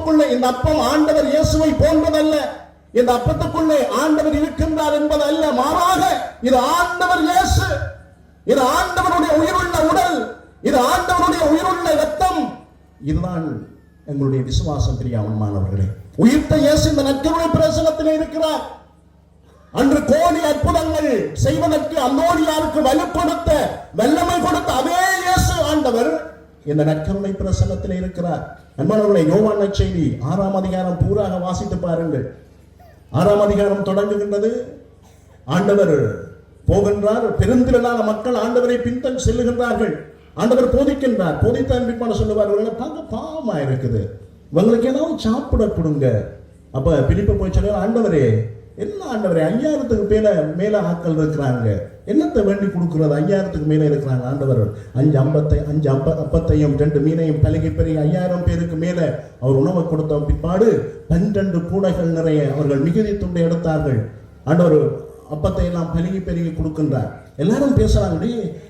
அப்பத்துக்குள்ளே இந்த அப்பம் ஆண்டவர் இயேசுவை போன்றதல்ல. இந்த அப்பத்துக்குள்ளே ஆண்டவர் இருக்கின்றார் என்பதல்ல, மாறாக இது ஆண்டவர் இயேசு, இது ஆண்டவருடைய உயிருள்ள உடல், இது ஆண்டவருடைய உயிருள்ள இரத்தம். இதுதான் எங்களுடைய விசுவாசம். பிரியமானவர்களே, உயிர்த்த இயேசு இந்த நற்கருணை பிரசனத்தில் இருக்கிறார். அன்று கோடி அற்புதங்கள் செய்வதற்கு அந்தோனியாருக்கு வலு கொடுத்த, வல்லமை கொடுத்த அதே இயேசு ஆண்டவர் இந்த நற்கருணை பிரசனத்தில் இருக்கிறார். அன்பானவர்களே, யோவான் நற்செய்தி 6ஆம் அதிகாரம் பூராக வாசித்து பாருங்கள். 6ஆம் அதிகாரம் தொடங்குகின்றது. ஆண்டவர் போகின்றார். பெருந்திரளான மக்கள் ஆண்டவரை பின்தன் செல்லுகின்றார்கள். ஆண்டவர் போதிக்கின்றார். போதித்த பிற்பாடு சொல்லுவார்கள், பார்க்க பாவமா இருக்குது, உங்களுக்கு ஏதாவது சாப்பிட கொடுங்க. அப்ப பிலிப்பு போய் சொல்ல, ஆண்டவரே என்ன ஆண்டவரே, 5000க்கு மேல ஆட்கள் இருக்கிறாங்க, என்னத்தை வேண்டி கொடுக்கிறது? 5000க்கு மேல இருக்கிறாங்க. ஆண்டவர் 5 அப்பத்தையும் 2 மீனையும் பலகை பெரிய 5000 பேருக்கு மேல அவர் உணவை கொடுத்த பிற்பாடு 12 கூடைகள் நிறைய அவர்கள் மிகுதி துண்டை எடுத்தார்கள். ஆண்டவர் அப்பத்தை எல்லாம் பெருகி பெருகி கொடுக்கின்றார். எல்லாரும் பேசுறாங்க,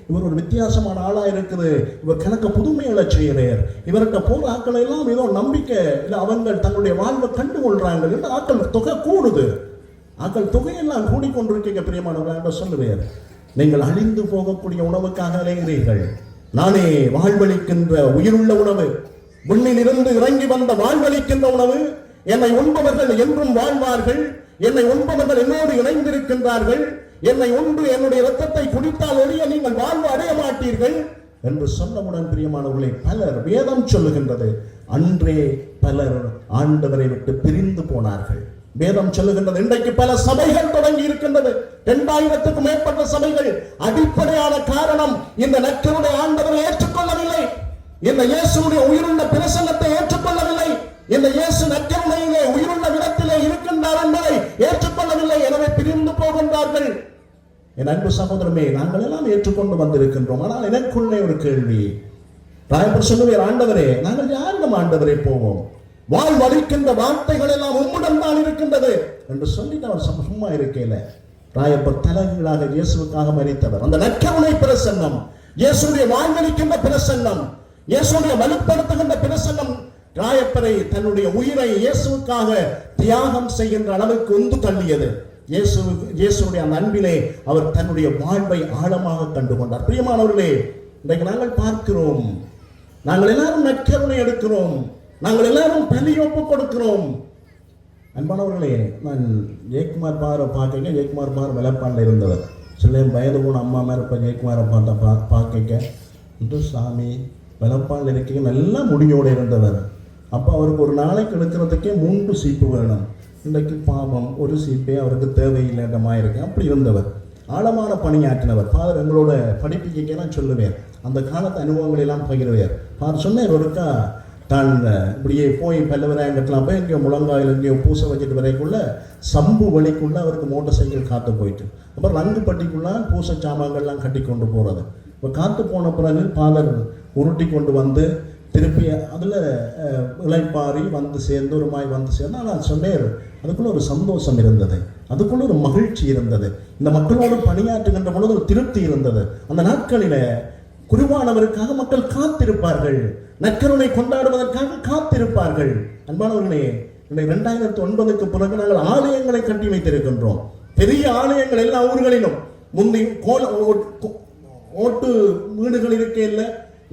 இவர் ஒரு வித்தியாசமான ஆளா இருக்குது, இவர் கணக்க புதுமைகளை செய்கிறார், இவர்கிட்ட போற ஆட்கள் எல்லாம் ஏதோ நம்பிக்கை இல்லை, அவங்க தங்களுடைய வாழ்வை கண்டு கொள்றாங்க என்று ஆட்கள் தொகை கூடுது. ஆக்கள் தொகையெல்லாம் கூடிக்கொண்டிருக்கீங்க. பிரியமானவர்கள் சொல்லுவேன், நீங்கள் அழிந்து போகக்கூடிய உணவுக்காக அலைகிறீர்கள், நானே வாழ்வளிக்கின்ற உயிருள்ள உணவு, விண்ணில் இருந்து இறங்கி வந்த வாழ்வளிக்கின்ற உணவு. என்னை உண்பவர்கள் என்றும் வாழ்வார்கள், என்னை உண்பவர்கள் என்னோடு இணைந்திருக்கின்றார்கள், என்னை உண்டு என்னுடைய இரத்தத்தை குடித்தால் ஒழிய நீங்கள் வாழ்வு அடைய மாட்டீர்கள் என்று சொன்னவுடன் பிரியமானவர்களே, பலர், வேதம் சொல்லுகின்றது, அன்றே பலர் ஆண்டவரை விட்டு பிரிந்து போனார்கள். வேதம் சொல்லுகின்றது, இன்றைக்கு பல சபைகள் தொடங்கி இருக்கின்றது, 2000க்கும் மேற்பட்ட சபைகள். அடிப்படையான காரணம், இந்த நற்கருணை ஆண்டவரை ஏற்றுக்கொள்ளவில்லை, இந்த இயேசுடைய உயிருள்ள பிரசன்னத்தை ஏற்றுக்கொள்ளவில்லை, இந்த இயேசு நற்கருணையிலே உயிருள்ள விடத்திலே இருக்கின்றார் என்பதை ஏற்றுக்கொள்ளவில்லை. எனவே பிரிந்து போகின்றார்கள். என் அன்பு சகோதரமே, நாங்கள் எல்லாம் ஏற்றுக்கொண்டு வந்திருக்கின்றோம். ஆனால் எனக்குள்ளே ஒரு கேள்வி. ராயப்பர் சொல்லுவார், ஆண்டவரே, நாங்கள் யாரிடம் ஆண்டவரை போவோம்? வாழ்வளிக்கின்ற வார்த்தைகள் எல்லாம் உம்மிடம் தான் இருக்கின்றது என்று சொல்லிட்டு அவர் சும்மா இருக்கையில ராயப்பர் தலைகீழாக இயேசுக்காக மரித்தவர். அந்த நற்கருணை பிரசன்னம், இயேசுடைய வாழ்வளிக்கின்ற பிரசன்னம், இயேசுடைய வலுப்படுத்துகின்ற பிரசன்னம் ராயப்பரை தன்னுடைய உயிரை இயேசுக்காக தியாகம் செய்கின்ற அளவுக்கு உந்து தள்ளியது. இயேசுடைய அந்த அன்பிலே அவர் தன்னுடைய வாழ்வை ஆழமாக கண்டுகொண்டார். பிரியமானவர்களே, இன்றைக்கு நாங்கள் பார்க்கிறோம், நாங்கள் எல்லாரும் நற்கருணை எடுக்கிறோம், நாங்கள் எல்லாரும் பலி ஒப்பு கொடுக்கிறோம். அன்பானவர்களே, நான் ஜெயக்குமார் பாரை பார்க்க, ஜெயக்குமார் பார் வெள்ளப்பாண்டில் இருந்தவர். சில வயது கூட அம்மா மேலே இப்போ ஜெயக்குமாரை பார்க்க சாமி வெள்ளப்பாண்டில் இருக்க நல்லா முடியோடு இருந்தவர். அப்போ அவருக்கு ஒரு நாளைக்கு எடுக்கிறதுக்கே 3 சீப்பு வேணும். இன்றைக்கு பாவம், ஒரு சீப்பே அவருக்கு தேவையில்லாதமாக இருக்கு. அப்படி இருந்தவர், ஆழமான பணியாற்றினவர். ஃபாதர் எங்களோட படிப்பிக்கலாம் சொல்லுவேன், அந்த காலத்து அனுபவங்கள் எல்லாம் பகிர்வார். ஃபாதர் சொன்னார், ஒருக்கா தான் இப்படியே போய் பல்லவராயங்கட்டெலாம் போய் எங்கேயோ முழங்காயில் எங்கேயோ பூசை வச்சுட்டு வரைக்குள்ள சம்பு வழிக்குள்ளே அவருக்கு மோட்டர் சைக்கிள் காற்று போயிட்டு, அப்புறம் ரங்குப்பட்டிக்குள்ளே பூசை சாமான்கள்லாம் கட்டி கொண்டு போகிறது. இப்போ காற்று போன பிறகு ஃபாதர் உருட்டி கொண்டு வந்து திருப்பி அதில் இளைப்பாரி வந்து சேர்ந்து ஒரு மாய் வந்து சேர்ந்து. ஆனால் சொன்னேன், அதுக்குள்ளே ஒரு சந்தோஷம் இருந்தது, அதுக்குள்ளே ஒரு மகிழ்ச்சி இருந்தது, இந்த மக்களோடு பணியாற்றுகின்ற பொழுது ஒரு திருப்தி இருந்தது. அந்த நாட்களில் குருவானவருக்காக மக்கள் காத்திருப்பார்கள், நற்கருணை கொண்டாடுவதற்காக காத்திருப்பார்கள். அன்பானவர்களே, 2009க்கு பிறகு நாங்கள் ஆலயங்களை கட்டி வைத்திருக்கின்றோம். பெரிய ஆலயங்கள் எல்லா ஊர்களிலும். முந்தி ஓட்டு வீடுகள் இருக்கையில்,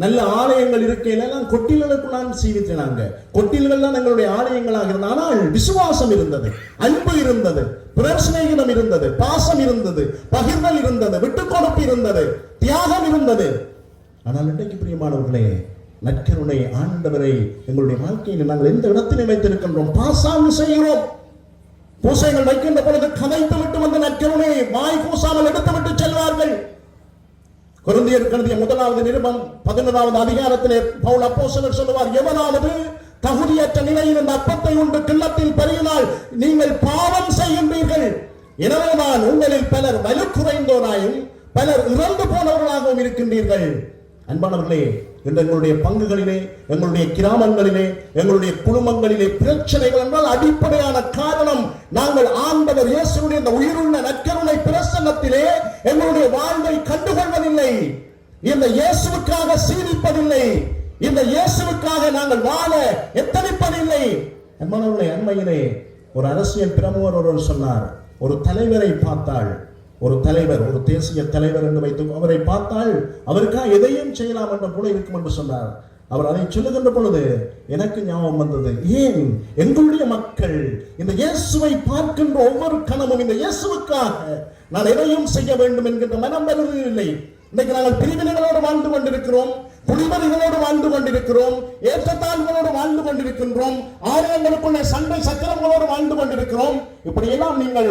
நல்ல ஆலயங்கள் இருக்கையில் எல்லாம் கொட்டில்களுக்குள்ளான் சீவித்தினாங்க. கொட்டில்கள் தான் எங்களுடைய ஆலயங்களாக இருந்தது. ஆனால் விசுவாசம் இருந்தது, அன்பு இருந்தது, பிரச்சனைகளும் இருந்தது, பாசம் இருந்தது, பகிர்தல் இருந்தது, விட்டுக் கொடுப்பு இருந்தது, தியாகம் இருந்தது. ஆனால் இன்றைக்கு பிரியமானவர்களே, நற்கருணை ஆண்டவரை எங்களுடைய வாழ்க்கையில் நாங்கள் எந்த இடத்திலே வைத்திருக்கின்றோம்? பாசாங்கு செய்கிறோம். பூசைகள் வைக்கின்ற பொழுது கதைத்து விட்டு வந்து நற்கருணையை வாய் பூசாமல் எடுத்துவிட்டு செல்வார்கள். கொரிந்தியர் எழுதிய 1வது நிருபம் 11வது அதிகாரத்திலே பவுல் அப்போஸ்தலர் சொல்லுவார், எவனாவது தகுதியற்ற நிலையில் இந்த அப்பத்தை உண்டு கிண்ணத்தில் பருகினால் நீங்கள் பாவம் செய்கின்றீர்கள். எனவே நான் உங்களில் பலர் வலு குறைந்தோராயும் பலர் இறந்து போனவர்களாகவும் இருக்கின்றீர்கள். அன்பானவர்களே, எங்களுடைய பங்குகளிலே, எங்களுடைய கிராமங்களிலே, எங்களுடைய குடும்பங்களிலே பிரச்சனைகள் என்றால் அடிப்படையான காரணம் நாங்கள் ஆண்டவர் இயேசுவுடைய இந்த உயிருள்ள நற்கருணை பிரசன்னத்திலே எங்களுடைய வாழ்வை கண்டுகொள்வதில்லை, இந்த இயேசுவுக்காக சீரிப்பதில்லை, இந்த இயேசுவுக்காக நாங்கள் வாழ எத்தனிப்பதில்லை. அன்பானவர்களே, அண்மையிலே ஒரு அரசியல் பிரமுகர் ஒருவர் சொன்னார், ஒரு தலைவரை பார்த்தால், ஒரு தலைவர், ஒரு தேசிய தலைவர் என்று வைத்து அவரை பார்த்தால் அவருக்காக எதையும் செய்யலாம் என்ற போல இருக்கும் என்று சொன்னார். அவர் அதை சொல்லுகின்ற பொழுது எனக்கு ஞாபகம் வந்தது, ஏன் எங்களுடைய மக்கள் இந்த இயேசுவை பார்க்கின்ற ஒவ்வொரு கணமும் இந்த இயேசுவுக்காக நான் எதையும் செய்ய வேண்டும் என்கின்ற மனம் வருவதில்லை. இன்னைக்கு நாங்கள் பிரிவினைகளோடு வாழ்ந்து கொண்டிருக்கிறோம், குடிமதிகளோடு வாழ்ந்து கொண்டிருக்கிறோம், ஏற்றத்தாழ்வுகளோடு வாழ்ந்து கொண்டிருக்கின்றோம், ஆலயங்களுக்குள்ளே சண்டை சச்சரவுகளோடு வாழ்ந்து கொண்டிருக்கிறோம். இப்படியெல்லாம் நீங்கள்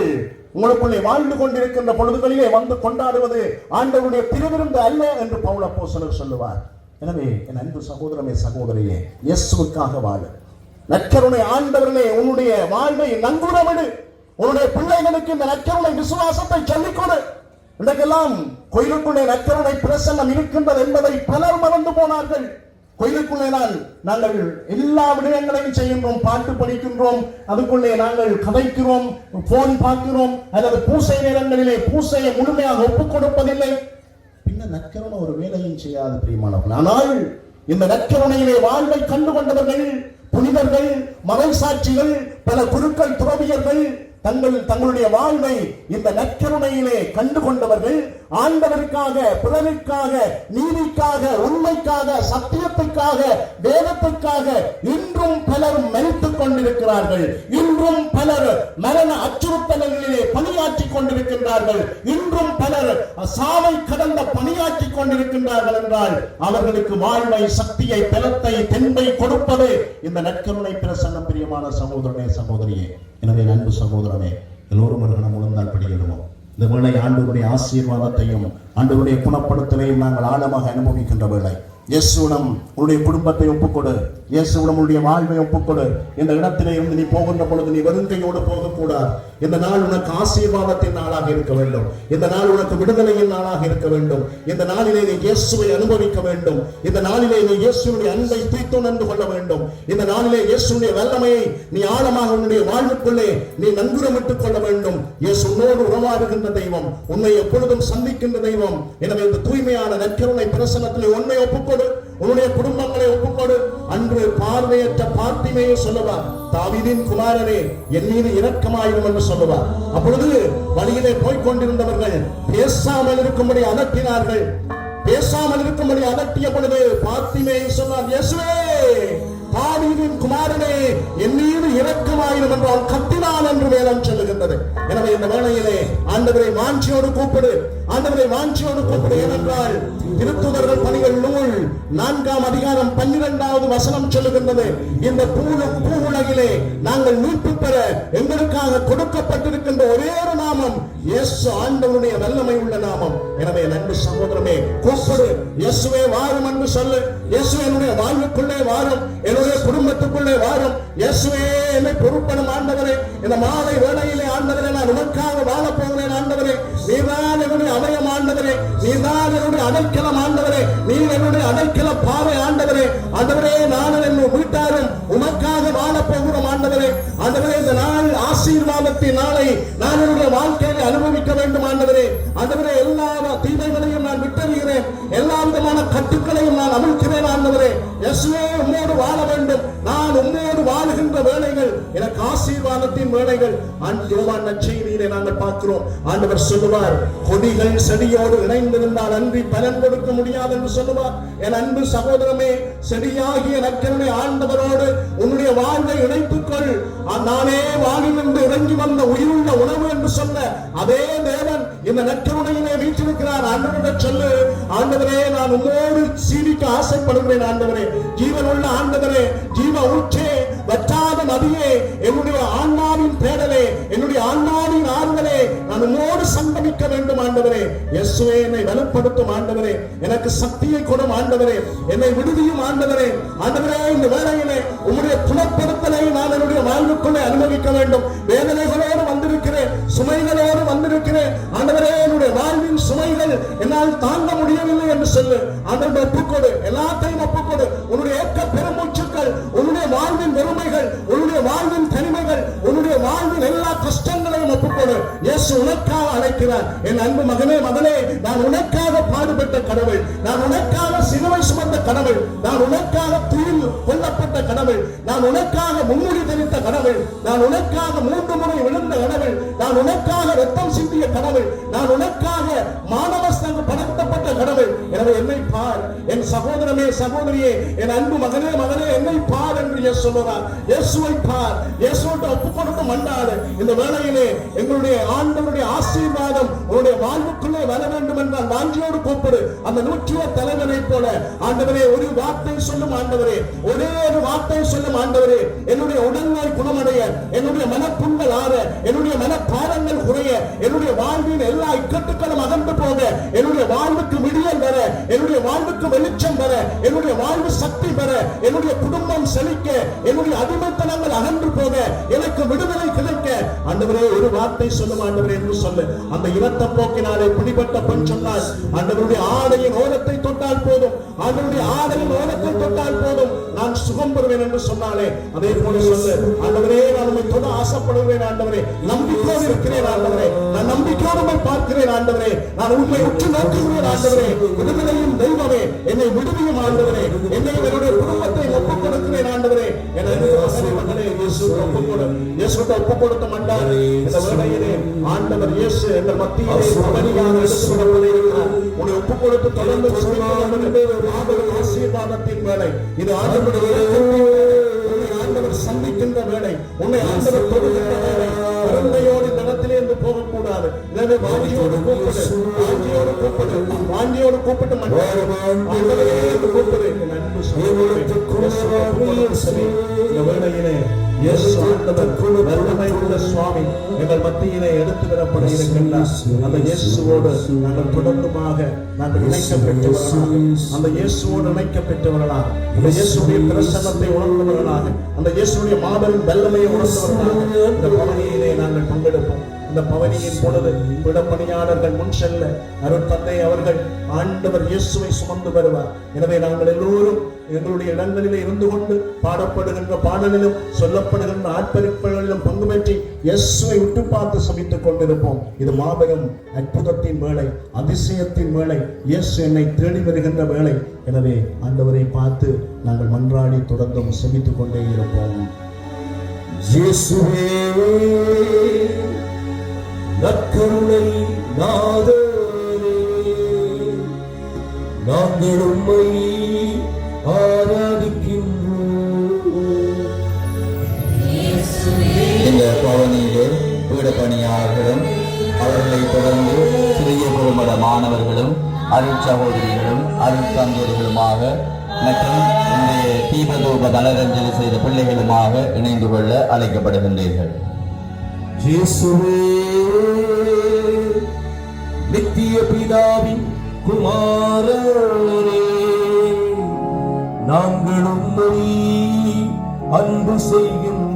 உங்களுக்குள்ளே வாழ்ந்து கொண்டிருக்கின்ற பொழுதுகளிலே வந்து கொண்டாடுவது ஆண்டவருடைய திருவிருந்து அல்ல என்று பவுல் அப்போஸ்தலர் சொல்லுவார். எனவே என் அன்பு சகோதரமே சகோதரியே, இயேசுவுக்காக வாழு. நற்கருணை ஆண்டவர்களே, உன்னுடைய வாழ்வை நங்குறவிடு. உன்னுடைய பிள்ளைகளுக்கு இந்த நற்கருணை விசுவாசத்தை சொல்லிக் கொடு. இன்றைக்கெல்லாம் கோயிலுக்குள்ளே நற்கருணை பிரசன்னம் இருக்கின்றது என்பதை பலர் மறந்து போனார்கள். கோயிலுக்குள்ளே நாங்கள் எல்லா விடயங்களையும் செய்கின்றோம், பாட்டு படிக்கின்றோம், அதுக்குள்ளே நாங்கள் கதைக்கிறோம், போன் பார்க்கிறோம், அல்லது பூசை நேரங்களிலே பூசையை முழுமையாக ஒப்புக் கொடுப்பதில்லை. பின்னர் நற்கருணை ஒரு வேலையும் செய்யாது பிரியமானவர்கள். ஆனால் இந்த நற்கருணையிலே வாழ்வை கண்டு கொண்டவர்கள், புனிதர்கள், மறை சாட்சிகள், பல குருக்கள், துறவியர்கள் தங்களுடைய வாழ்வை இந்த நற்கருணையிலே கண்டு கொண்டவர்கள், ஆண்டவருக்காக, பிறருக்காக, நீதிக்காக, உண்மைக்காக, சத்தியத்துக்காக, வேதத்துக்காக இன்றும் பலர் மரித்துக் கொண்டிருக்கிறார்கள். இன்றும் பலர் மரண அச்சுறுத்தல்களிலே பணியாற்றி கொண்டிருக்கின்றார்கள். இன்றும் பலர் சாவை கடந்த பணியாற்றி கொண்டிருக்கின்றார்கள் என்றால் அவர்களுக்கு வாழ்வை, சக்தியை, பலத்தை, தென்பை கொடுப்பது இந்த நற்கருணை பிரசன்னம். பிரியமான சகோதரனே, சகோதரியே, எனவே அன்பு சகோதரனே, எல்லோரும் ஒரு கணம் உணர்ந்தால் படிக்கிறோம். இந்த வேளை ஆண்டவருடைய ஆசீர்வாதத்தையும் ஆண்டவருடைய குணப்படுத்தலையும் நாங்கள் ஆழமாக அனுபவிக்கின்ற வேளை, இயேசுவிடம் உன்னுடைய குடும்பத்தை ஒப்புக்கொடு, இயேசுவிடம் உன்னுடைய வாழ்வை ஒப்புக்கொடு. இந்த இடத்திலே இருந்து நீ போகின்ற பொழுது நீ வருங்கையோடு போகக்கூடாது. இந்த நாள் உனக்கு ஆசீர்வாதத்தின் நாளாக இருக்க வேண்டும். இந்த நாள் உனக்கு விடுதலையின் நாளாக இருக்க வேண்டும். இந்த நாளிலே நீ இயேசுவை அனுபவிக்க வேண்டும். இந்த நாளிலே நீ இயேசுடைய அன்பை தூய்த்துணர்ந்து கொள்ள வேண்டும். இந்த நாளிலே இயேசுடைய வல்லமையை நீ ஆழமாக உன்னுடைய வாழ்வுக்குள்ளே நீ நன்குரமிட்டுக் கொள்ள வேண்டும். இயேசு உன்னோடு உறவாடுகின்ற தெய்வம், உன்னை எப்பொழுதும் சந்திக்கின்ற தெய்வம். எனவே இந்த தூய்மையான நற்கருணை பிரசன்னத்திலே உண்மை ஒப்புக்கொடு, உன்னுடைய குடும்பங்களை ஒப்புக்கொடு. அன்று பார்வையற்ற பார்த்திமையை சொல்லுவார், தாவீதின் குமாரனே என் மீது இரக்கமாயிரும் என்று சொல்லுவார். அப்பொழுது வழியிலே போய்கொண்டிருந்தவர்கள் பேசாமல் இருக்கும்படி அதட்டினார்கள். பேசாமல் இருக்கும்படி அதட்டிய பொழுது பார்த்திமையை சொன்னார், இயேசுவே தாவீதின் குமாரனே என் மீது இரக்கமாயிரும் என்று அவன் கத்தினான் என்று வேதம் சொல்லுகின்றது. எனவே இந்த வேளையிலே ஆண்டவரை வாஞ்சியோடு கூப்பிடு, ஆண்டவரை வாஞ்சியோடு கூப்பிடு. ஏனென்றால் திருத்தூதர்கள் பணிகள் நூல் 4ஆம் அதிகாரம் 12வது வசனம் சொல்லுகின்றது, இந்த பூவுலகிலே நாங்கள் மீட்பு பெற எங்களுக்காக கொடுக்கப்பட்டிருக்கின்ற ஒரே ஒரு நாமம் இயேசு, ஆண்டவருடைய வல்லமை உள்ள நாமம். எனவே அன்பு சகோதரமே, கூப்பிடு, இயேசுவே வாரும் என்று சொல்லு. இயேசுவே என்னுடைய வாழ்வுக்குள்ளே வாரும், என்னுடைய குடும்பத்துக்குள்ளே வாரும். இயேசுவே என்னை பொறுப்படும் ஆண்டவரே, இந்த மாலை வேளையிலே ஆண்டவரே நான் உனக்காக வாழப் போகிறேன் ஆண்டவரே. நீதான் என்னுடைய அபயம் ஆண்டவரே, நீதான் என்னுடைய அடைக்கலம் ஆண்டவரே, நீ என்னுடைய அடைக்கல பாவை ஆண்டவரே. ஆண்டவரே நானும் என்னுடைய வீட்டாரும் உமக்காக வாழப் போகிறோம் ஆண்டவரே. ஆண்டவரே இந்த நாள் ஆசீர்வாதத்தின் நாளை நான் என்னுடைய வாழ்க்கையை அனுபவிக்க வேண்டும் ஆண்டவரே. ஆண்டவரே எல்லா தீமைகளையும் நான் விட்டறிகிறேன், எல்லா விதமான கட்டுக்களையும் நான் அமிழ்கிறேன் ஆண்டவரே. இயேசுவே உம்மோடு வாழ வேண்டும், நான் உம்மோடு வாழுகின்ற வேளைகள் எனக்கு ஆசீர்வாதத்தின் வேளைகள். யோவான் நற்செய்தியிலே நாங்கள் பார்க்கிறோம், ஆண்டவர் சொல்லுவார், கொடிகள் செடியோடு இணைந்திருந்தால் அன்றி பலன் கொடுக்க முடியாது என்று சொல்லுவார். என் அன்பு சகோதரமே, செடியாகிய நற்கருணை ஆண்டவரோடு உன்னுடைய வாழ்வை இணைத்துக்கொள். நானே வானிலிருந்து இறங்கி வந்த உயிருள்ள உணவு என்று சொன்ன அதே தேவன் இந்த நற்கருணையிலே வீற்றிருக்கிறார். ஆண்டவரிடம் சொல்லு, ஆண்டவரே நான் உம்மோடு சீவிக்க ஆசைப்படுகிறேன் ஆண்டவரே. ஜீவனுள்ள ஆண்டவரே, ஜீவ ஊற்றே, வற்றாத நதியே, என்னுடைய ஆன்மாவின் தேடலே, என்னுடைய ஆன்மாவின் ஆறுதலே, நான் உம்மோடு சங்கமிக்க வேண்டும் ஆண்டவரே. இயேசுவே என்னை வலுப்படுத்தும் ஆண்டவரே, எனக்கு சக்தியை கொடும் ஆண்டவரே, என்னை விடுதியும் ஆண்டவரே. ஆண்டவரே இந்த வேளையிலே உம்முடைய குணப்படுத்தலை நான் என்னுடைய வாழ்வுக்குள்ளே அனுபவிக்க வேண்டும். வேதனைகளோடு வந்திருக்கிறேன், சுமைகளோடு வந்திருக்கிறேன் ஆண்டவரே. என்னுடைய வாழ்வின் சுமைகள் என்னால் தாங்க முடியவில்லை என்று சொல்லு. ஆண்டவரை ஒப்புக்கொடு, எல்லாத்தையும் ஒப்புக்கொடு. உன்னுடைய ஏற்ற பெருமூச்சுக்கள், உன்னுடைய வாழ்வின் வெறுமைகள், உன்னுடைய வாழ்வின் தனிமைகள், உன்னுடைய வாழ்வின் எல்லா கஷ்டங்களையும் ஒப்புக்கொடு. ஒப்புக்கொடு. இயேசு உனக்காக அழைக்கிறார். என் அன்பு மகனே, மகளே, நான் உனக்காக பாடுபட்ட கடவுள், நான் உனக்காக சிலுவை சுமந்த கடவுள், நான் உனக்காக தூயில் கொல்லப்பட்ட கடவுள், நான் உனக்காக முன்னுரி தெரிவித்த கடவுள், நான் உனக்காக 3 முறை விழுந்த கடவுள், நான் உனக்காக ரத்தம் சிந்திய கடவுள், நான் உனக்காக மானவஸ்தங்கள் படுத்தப்பட்ட கடவுள். எனவே என்னை பார் என் சகோதரமே, சகோதரியே, என் அன்பு மகனே, மகனே, என்னை பார் என்று இயேசு சொல்கிறார். இயேசுவை பார். இயேசுவோடு ஒப்புக்கொடுத்து மண்டாடு. இந்த வேளையிலே எங்களுடைய ஆண்டவருடைய ஆசீர்வாதம் உன்னுடைய வாழ்வுக்குள்ளே வர வேண்டும் என்றால் வாஞ்சியோடு கூப்பிடு. அந்த 100 தலைவனை போல ஆண்டவரே, ஒரு வார்த்தை சொல்லும் ஆண்டவரே, ஒரே ஒரு வார்த்தை சொல்லும் ஆண்டவரே, என்னுடைய உடல்நோய் குணமடைய, என்னுடைய மனப்புண்கள் ஆற, என்னுடைய மனப்பாரங்கள் குறைய, என்னுடைய வாழ்வின் எல்லா இக்கட்டுகளும் அகன்று போக, என்னுடைய வாழ்வுக்கு விடியல் வர, என்னுடைய வாழ்வுக்கு வெளிச்சம் வர, என்னுடைய வாழ்வு சக்தி பெற, என்னுடைய குடும்பம் செழிக்க, என்னுடைய அடிமைத்தனங்கள் அகன்று போக, எனக்கு விடுதலை கிடைக்க ஆண்டவரே ஒரு வார்த்தை சொல்லும் ஆண்டவரே என்று சொல்லு. அந்த இரத்த போக்கினாலே பிடிபட்ட பெண் சொன்னால் ஆண்டவருடைய ஆடையின் ஓரத்தை தொட்டால் போதும், ஆண்டவருடைய ஆடையின் ஓரத்தை தொட்டால் போதும், நான் சுகம் பெறுவேன் என்று சொன்னாலே அதே போல சொல்லு. ஆண்டவரே, நான் உம்மை தொட ஆசைப்படுகிறேன் ஆண்டவரே, நம்பிக்கையோடு இருக்கிறேன் ஆண்டவரே, நான் நம்பிக்கையோடு உம்மை பார்க்கிறேன் ஆண்டவரே, நான் உம்மை உற்று நோக்குகிறேன் ஆண்டவரே. விடுதலையும் தெய்வமே, என்னை விடுவியும் ஆண்டவரே, என்னை என்னுடைய குடும்பத்தை ஒப்புக் கொடுக்கிறேன் ஆண்டவரே. ஒப்புக் கொடுத்த மண்டார் இந்த வேளையிலே ஆண்டவர் இயேசு எங்கள் மத்தியிலே பவனியாக எடுத்துக்கொள்ளப்படுகிறார். உன்னை ஒப்புக் கொடுத்து தொடர்ந்து ஆசீர்வாதத்தின் வேலை இது. ஆண்டவர் சந்திக்கின்ற வேலை, உன்னை ஆண்டவர் தொடுகின்ற வேலை. குழந்தையோடு இடத்திலே இருந்து போகக்கூடாது. எனவே வாஞ்சியோடு கூப்பிடு, வாஞ்சியோடு கூப்பிடு, வாஞ்சியோடு கூப்பிட்டு கூப்பிடு. இந்த வேளையிலே இயேசு ஆண்டவர் வல்லமை உள்ள சுவாமி எங்கள் மத்தியிலே எடுத்து வரப்பட இருக்கின்றார். அந்த இயேசுவோடு நாங்கள் தொடர்ந்துமாக நாங்கள் இணைக்கப்பட்டவர்களாக, அந்த இயேசுவோடு இணைக்கப்பட்டவர்களாக, அந்த இயேசுடைய பிரசன்னத்தை உணர்ந்தவர்களாக, அந்த இயேசுடைய மாபெரும் வல்லமையை உணர்ந்தவர்களாக இந்த பவனியிலே நாங்கள் பங்கெடுப்போம். இந்த பவனியின் பொழுது விடப்பணியாளர்கள் முன் செல்ல அருள் தந்தை அவர்கள் ஆண்டவர் இயேசுவை சுமந்து வருவார். எனவே நாங்கள் எல்லோரும் எங்களுடைய இடங்களிலே இருந்து கொண்டு பாடப்படுகின்ற பாடலிலும் சொல்லப்படுகின்ற ஆட்பரிப்புகளிலும் பங்கு பெற்றி இயேசுவை விட்டு பார்த்து சபித்துக் கொண்டிருப்போம். இது மாபெரும் அற்புதத்தின் வேளை, அதிசயத்தின் வேளை, இயேசு என்னை தேடி வருகின்ற வேளை. எனவே ஆண்டவரை பார்த்து நாங்கள் மன்றாடி தொடர்ந்தும் சபித்துக் கொண்டே இருப்போம். இயேசுவே நற்கருணை நாதரே, நாங்கள் உம்மை ஆராதிக்கின்றோம். இந்த பவனியிலே வீடப்பணியாளர்களும் அவர்களை தொடர்ந்து சிறிய குறுமட மாணவர்களும் அருட்சகோதரிகளும் அருட்தந்தோர்களுமாக மற்றும் இன்றைய தீபதூப தலரஞ்சலி செய்த பிள்ளைகளுமாக இணைந்து கொள்ள அழைக்கப்படுகின்றீர்கள். இயேசுவே நித்திய பிதாவின் குமாரரே, நாங்கள் உம்மை அன்பு செய்கின்றோம்.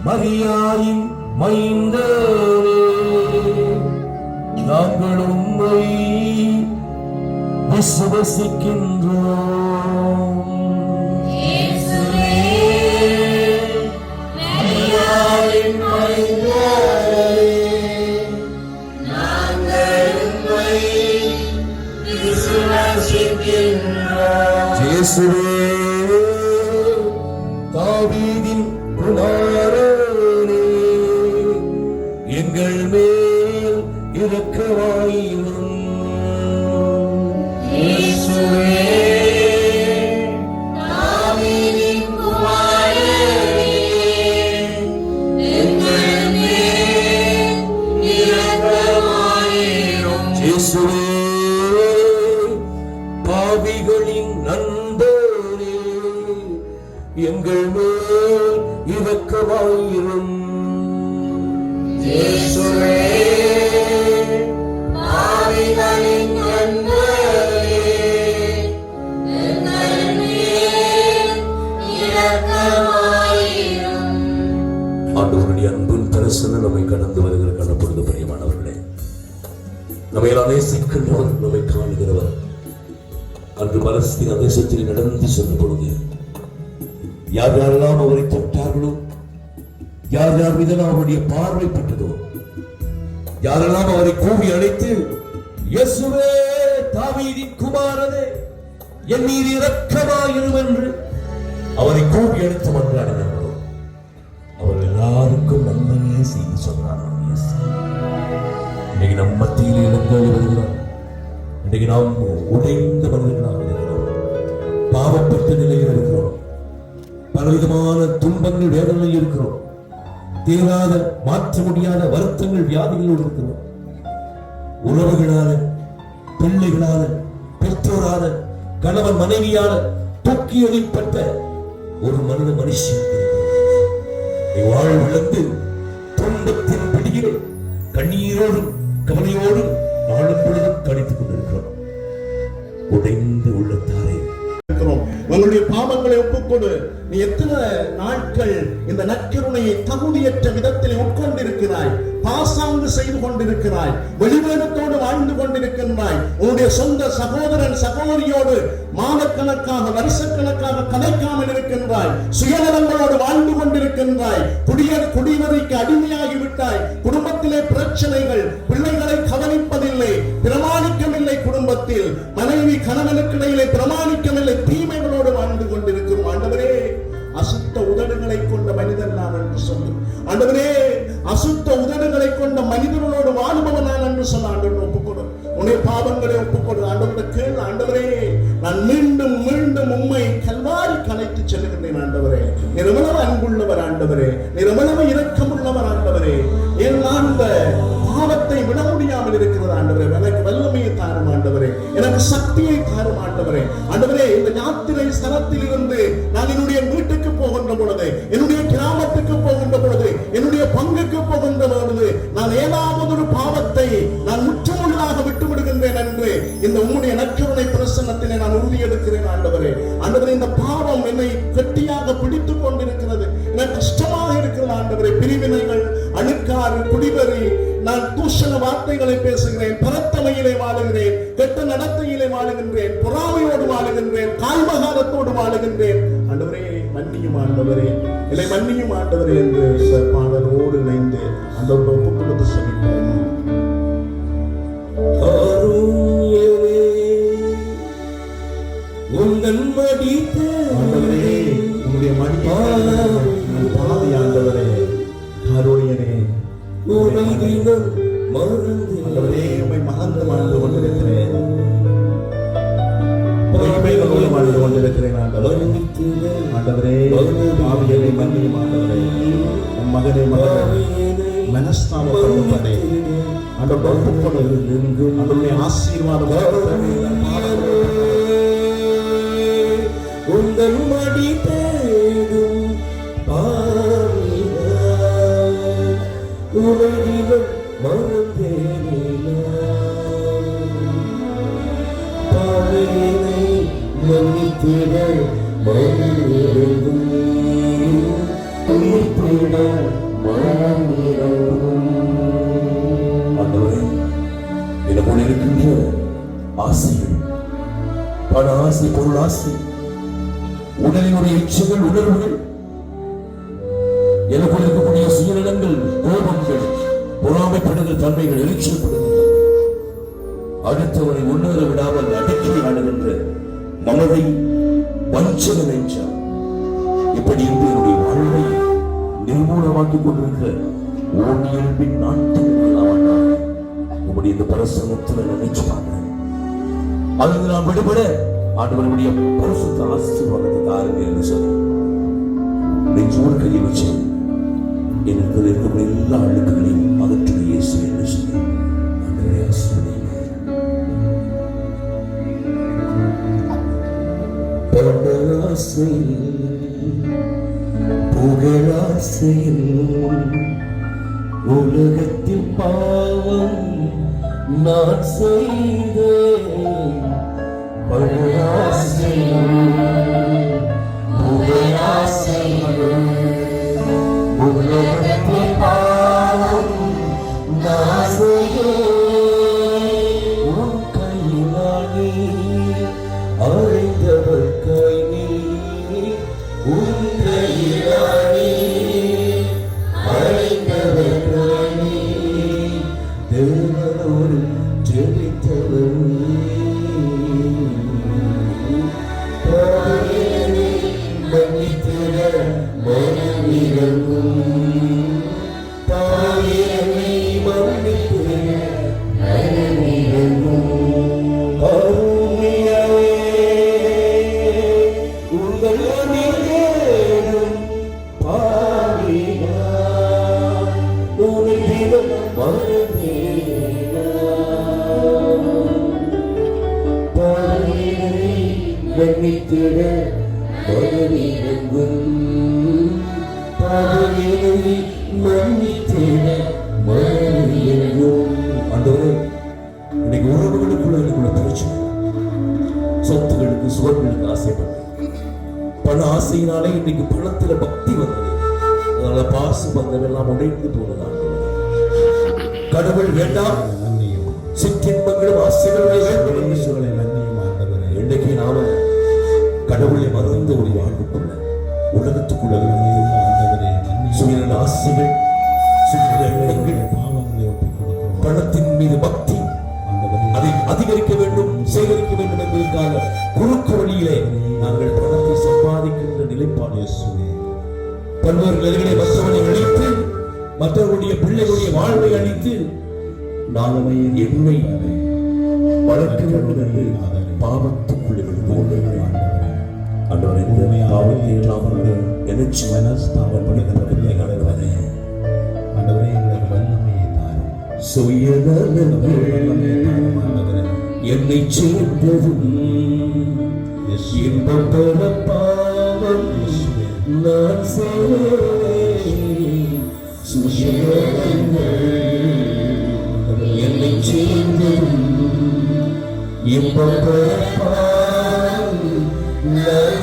மரியாயின் மைந்தரே, நாங்கள் உம்மை விசுவசிக்கின்றோம். இயேசுவே தாவீதின் குமாரனே, எங்கள் மேல் இரக்கமாயிரும். இயேசுவே தாவீதின் குமாரனே, எங்கள் மேல் இரக்கமாயிரும். இயேசுவே பாவிகளின் நண்பரே, எங்கள் மேல் இரக்கமாயிரும். இயேசுவே பாவிகளின் நண்பரே, எங்கள் மேல் இரக்கமாயிரும். ஆண்டவருடைய அன்பின் தரிசனம் நம்மை கடந்து வருகிற காணப்படுது. பிரியமானவர்களே, நம்மை எல்லாம் நேசிக்கின்றவர், நம்மை காணுகிறவர். அன்று பலஸ்தீன தேசத்தில் நடந்து சென்ற பொழுது யார் யாரெல்லாம் அவரை தொட்டார்களோ, யார் யார் மீது அவருடைய பார்வைப்பட்டதோ, யாரெல்லாம் அவரை கூவி அழைத்து இயேசுவே தாவீதின் குமாரனே என் மீது இரக்கமாயிரும் என்று அவரை கூவி அழைத்து மன்றாடினார்களோ, அவர் எல்லாருக்கும் நன்மையே செய்து சொன்னார். இன்னைக்கு நம் மத்தியிலே இழந்தாடி வருகிறார். இன்றைக்கு நாம் உடைந்த மனிதர்களாக இருக்கிறோம், பாவப்பட்ட நிலையில் இருக்கிறோம், பலவிதமான துன்பங்கள் வேதனையில் இருக்கிறோம், தீராத மாற்ற முடியாத வருத்தங்கள் வியாதிகளோடு இருக்கிறோம். உறவுகளால, பிள்ளைகளால, பெற்றோரால, கணவன் மனைவியால தூக்கி எறியப்பட்ட ஒரு மனுஷன் வாழ்விழந்து துன்பத்தின் பிடியில் கண்ணீரோடும் கவலையோடும் நாளும் பொழுதும் கழித்துக் கொண்டிருக்கிறோம். உடைந்து உள்ளத்தாரே உங்களுடைய பாவங்களை ஒப்புக்கொடு. நீ எத்தனை நாட்கள் இந்த நற்கருணையை தகுதியற்ற விதத்தில் உட்கொண்டிருக்கிறாய், பாசாங்கு செய்து கொண்டிருக்கிறாய், வெளிவேடத்தோடு வாழ்ந்து கொண்டிருக்கின்றாய். உன்னுடைய சொந்த சகோதரன் சகோதரியோடு மாதக்கணக்காக வருஷக்கணக்காக கதைக்காமல் இருக்கின்றாய், சுயநலங்களோடு வாழ்ந்து கொண்டிருக்கின்றாய், குடிவரைக்கு அடிமையாகிவிட்டாய். குடும்பத்திலே பிரச்சனைகள், பிள்ளைகளை கவனிப்பதில்லை, பிரமாணிக்கமில்லை, குடும்பத்தில் மனைவி கணவனுக்கு இடையிலே பிரமாணிக்கமில்லை, தீமைகளோடு வாழ்ந்து கொண்டிருக்கிறோம். ஆண்டவரே, அசுத்த உதடுகளை கொண்ட மனிதன் நான் என்று சொல்லு. ஆண்டவரே, அசுத்த உதடுகளை கொண்ட மனிதர்களோடு வாழுபவன் நான் என்று சொல்ல ஆண்டவர் ஒப்புக்கொடு. உன்னை பாவங்களை ஒப்புக்கொடு. ஆண்டவரை கேள். ஆண்டவரே, நான் மீண்டும் மீண்டும் உம்மை கல்வாரி கலைத்து செல்லுகின்றேன். ஆண்டவரே, நிரமளவு அன்புள்ளவர். ஆண்டவரே, நிரமளவு இரக்கமுள்ளவர். ஆண்டவரே, என் அந்த பாவத்தை விட முடியாமல் இருக்கிறது. ஆண்டவரே, எனக்கு வல்லமையை தாரும். ஆண்டவரே, எனக்கு சக்தியை தாரும். ஆண்டவரே, ஆண்டவரே, இந்த யாத்திரை ஸ்தலத்தில் இருந்து நான் என்னுடைய வீட்டுக்கு போகின்ற பொழுது, என்னுடைய கிராமத்துக்கு போகின்ற பொழுது, என்னுடைய பங்குக்கு போகின்ற பொழுது நான் ஏதாவது ஒரு பாவத்தை நான் முற்றுமுழுதாக விட்டு விடுகின்றேன் என்று இந்த உம்முடைய நற்கருணை பிரசன்னத்திலே நான் உறுதி எடுக்கிறேன். ஆண்டவரே, ஆண்டவரே, இந்த பாவம் என்னை கெட்டியாக பிடித்துக் கொண்டிருக்கிறது, எனக்கு கஷ்டமாக இருக்கிறது. ஆண்டவரே, பிரிவினைகள், அழுக்காறு, குடிவெறி, நான் தூஷண வார்த்தைகளை பேசுகிறேன், பரத்தமையிலே வாழுகிறேன், கெட்ட நடத்தையிலே வாழுகின்றேன், பொறாமையோடு வாழுகின்றேன், காய்மகாரத்தோடு வாழுகின்றேன். ஆண்டவரே, மன்னியும் ஆண்டவரே, இல்லை மன்னியும் ஆண்டவரே என்று பாடலோடு இணைந்து ஆண்டவரோடு ஒப்புக் கொடுத்து செபிப்போம். ஆண்டவரே, உங்களுடைய மடியை பாதி. ஆண்டவரே, கருணையனே, ஆண்டவரே, உம்மை மறந்து வாழ்ந்து கொண்டிருக்கிறேன், பொய்மைகளோடு வாழ்ந்து கொண்டிருக்கிறேன். ஆண்டவரே, பாவியனை மன்னியும். ஆண்டவரே, உம் மகனை மனஸ்தாபப்படும்படி ஆண்டவரோடு ஒப்புக்கொடு. ஆண்டவருடைய ஆசீர்வாதம் உங்கள் மடி தேடும் உலகிலும் மறந்தேனை மன்னித்திட ஆண்டவரே, எனக்குள் இருக்கின்ற ஆசைகள், பண ஆசை, பொருள் ஆசை, உடலினுடைய இச்சைகள், உணர்வுகள், எனக்குள் இருக்கக்கூடிய சுயநலங்கள், கோபங்கள், பொறாமைப்படுகிற தன்மைகள், எழுச்சியப்படுகின்றன. அடுத்தவரை முன்னேற விடாமல் அடக்கி ஆடுகின்ற மனதை வஞ்சக நெஞ்சம், இப்படி இன்று என்னுடைய வாழ்வை நிர்மூலமாக்கிக் கொண்டிருக்கிற ஓடியல்பின் நாட்கள் உங்களுடைய இந்த பிரசனத்தில் நினைச்சு பார்க்கிறேன். அதில் நான் விடுபட ஆண்டவருடைய பரிசுத்த ஆசீர்வாதத்தை தாருங்க என்று சொல்லி நெஞ்சோடு கையை வச்சு எனக்கு இருக்கக்கூடிய எல்லா அழுக்குகளையும் அகற்று இயேசு என்று சொல்லி ஆண்டவரை ஆசீர்வதிங்க. பணாசையில் புகழாசையில் உலகத்தில் பாவம் நான் செய்தேன். பணாசையில் புகழாசையில் உலகத்தில் மகனிறங்கும் பாவங்களை மன்னித்திட மகனிறங்கும். ஆண்டவரே, இன்னைக்கு உறவுகளுக்குள்ள எனக்குள்ள பிரச்சனை, சொத்துகளுக்கு சுகங்களுக்கு ஆசைப்பட்டேன், பண ஆசையினாலே இன்னைக்கு பணத்துல பக்தி வந்தது, அதனால பாசு பந்தம் எல்லாம் உடைந்து போனது. கடவுள் வேண்டாம், சிற்றின்பங்களும் ஆசைகளும் வேண்டும் என்று சொல்ல இன்னைக்கு நாம கடவுளை மறந்து ஒரு வாழ்வுக்குள்ள உலகத்துக்குள்ள சுயநல ஆசைகள், பணத்தின் மீது பக்தி, அதை அதிகரிக்க வேண்டும், சேகரிக்க வேண்டும் என்பதற்காக குறுக்கு வழியிலே நாங்கள் பணத்தை சம்பாதிக்கின்ற நிலைப்பாடு. பல்வேறு நிலைகளை மற்றவனை அழித்து, மற்றவர்களுடைய பிள்ளைகளுடைய வாழ்வை அழித்து நாளமையின் எண்ணை வளர்க்க வேண்டும் என்று பாவத்துக்குள்ளே என்னை சேர்ந்ததும் இன்பம் பெற பாவம் நான் என்னை சேர்ந்ததும் இன்பம் பெற பாவம் நான்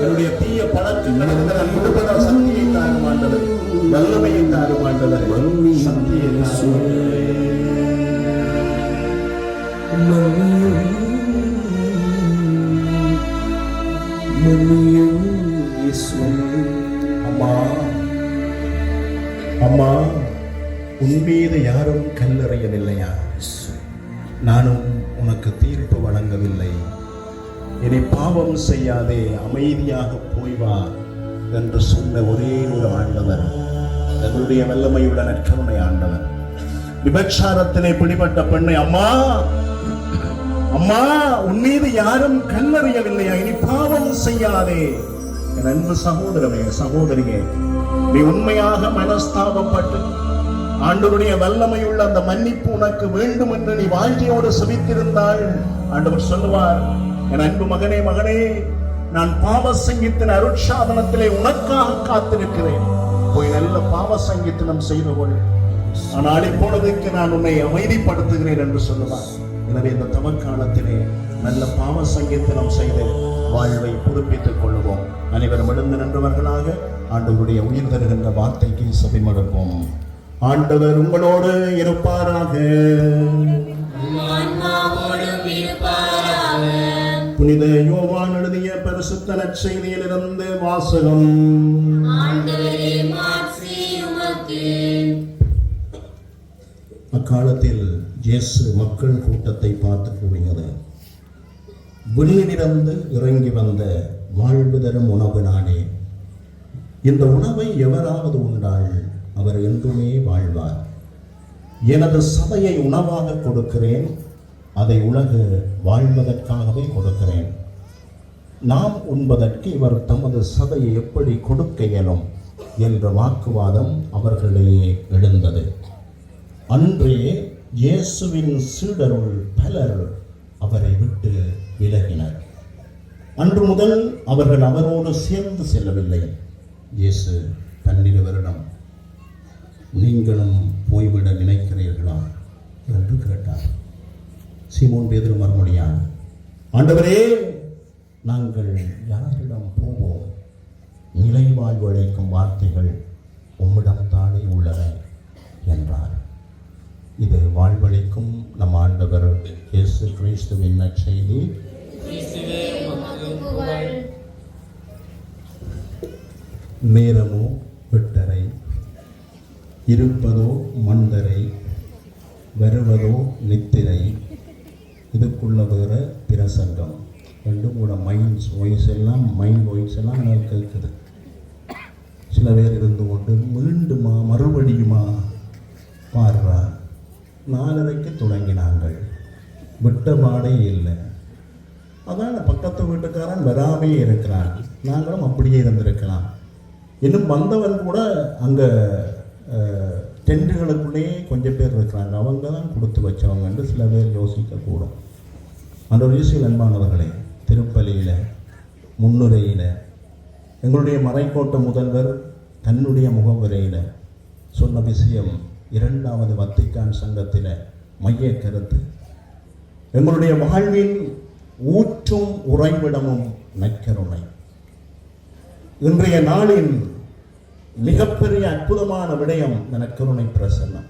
என்னுடைய தீய பழக்கம் சக்தியை தாரும் ஆண்டவர், வல்லமையை தாரும் ஆண்டவர், சக்தியை அம்மா அம்மா, உன் மீது யாரும் கல்லறையவில்லையா? நானும் உனக்கு தீர்ப்பு வழங்கவில்லை. இனி பாவம் செய்யாதே, அமைதியாக போய் வா என்று சொன்ன ஒரே ஒரு ஆண்டவர், தன்னுடைய வல்லமையுள்ள நற்கருணை ஆண்டவர். விபச்சாரத்திலே பிடிபட்ட பெண்ணை, அம்மா அம்மா, உன் மீது யாரும் கல்லறையவில்லையா? இனி பாவம் செய்யாதே. என் அன்பு சகோதரமே, சகோதரியே, நீ உண்மையாக மனஸ்தாபப்பட்டு ஆண்டவருடைய வல்லமையுள்ள அந்த மன்னிப்பு உனக்கு வேண்டும் என்று நீ வாழ்க்கையோடு செபித்திருந்தால் ஆண்டவர் சொல்லுவார், என் அன்பு மகனே, மகனே, நான் பாவ சங்கீத்தின் அருட்சாதனத்திலே உனக்காக காத்திருக்கிறேன், போய் நல்ல பாவ சங்கீத்தனம் செய்து கொள், ஆனால் இப்பொழுதுக்கு நான் உன்னை அமைதிப்படுத்துகிறேன் என்று சொல்லுவார். எனவே இந்த தவக்காலத்திலே நல்ல பாவ சங்கீத்தனம் செய்து வாழ்வை புதுப்பித்துக் கொள்வோம். அனைவரும் எழுந்து நின்றவர்களாக ஆண்டவருடைய உயிர் தருகின்ற வார்த்தைக்கு செவிமடுப்போம். ஆண்டவர் உங்களோடு இருப்பாராக. புனித யோவான் எழுதிய பரிசுத்த நற்செய்தியிலிருந்து வாசகம். அக்காலத்தில் இயேசு மக்கள் கூட்டத்தை பார்த்து கூறியது, விண்ணிலிருந்து இறங்கி வந்த வாழ்வு தரும் உணவு நானே. இந்த உணவை எவராவது உண்டால் அவர் என்றுமே வாழ்வார். எனது சபையை உணவாக கொடுக்கிறேன், அதை உலக வாழ்வதற்காகவே கொடுக்கிறேன். நாம் உண்பதற்கு இவர் தமது சபையை எப்படி கொடுக்க இயலும் என்ற வாக்குவாதம் அவர்களிடையே எழுந்தது. அன்றே இயேசுவின் சீடருள் பலர் அவரை விட்டு விலகினர். அன்று முதல் அவர்கள் அவரோடு சேர்ந்து செல்லவில்லை. இயேசு 12 நீங்களும் போய்விட நினைக்கிறீர்களா என்று கேட்டார். சீமோன் பேதுரு மறுமொழியான், ஆண்டவரே, நாங்கள் யாரிடம் போவோம்? நிலை வாழ்வு அளிக்கும் வார்த்தைகள் உம்மிடம் தானே உள்ளன என்றார். இது வாழ்வளிக்கும் நம் ஆண்டவர் இயேசு கிறிஸ்துவின் நற்செய்தி. நேரமோ 8:30, இருப்பதோ மந்தரை, வருவதோ நித்திரை. இதுக்குள்ள வேற பிரசங்கம் ரெண்டும் கூட மைண்ட் வாய்ஸ் எல்லாம் எனக்கு கேட்குது. சில பேர் இருந்து கொண்டு மீண்டுமா மறுபடியுமா பாடுறா. 4:30 தொடங்கினாங்கள், விட்ட பாடே இல்லை. அதான் பக்கத்து வீட்டுக்காரன் வராமே இருக்கிறான். நாங்களும் அப்படியே இருந்திருக்கலாம். இன்னும் வந்தவன் கூட அங்கே டென்ட்டுகளுக்குள்ளேயே கொஞ்சம் பேர் இருக்கிறாங்க. அவங்க தான் கொடுத்து வச்சவங்கன்னு சில பேர் யோசிக்கக்கூடும். அந்த இயேசுவில் அன்பானவர்களே, திருப்பலியில் முன்னுரையில் எங்களுடைய மறைக்கோட்ட முதல்வர் தன்னுடைய முகவுரையில் சொன்ன விஷயம் 2வது வத்திக்கான் சங்கத்தில் மைய கருத்து, எங்களுடைய வாழ்வின் ஊற்றும் உறைவிடமும் நற்கருணை. இன்றைய நாளின் மிகப்பெரிய அற்புதமான விடயம் இந்த நற்கருணை பிரசன்னம்.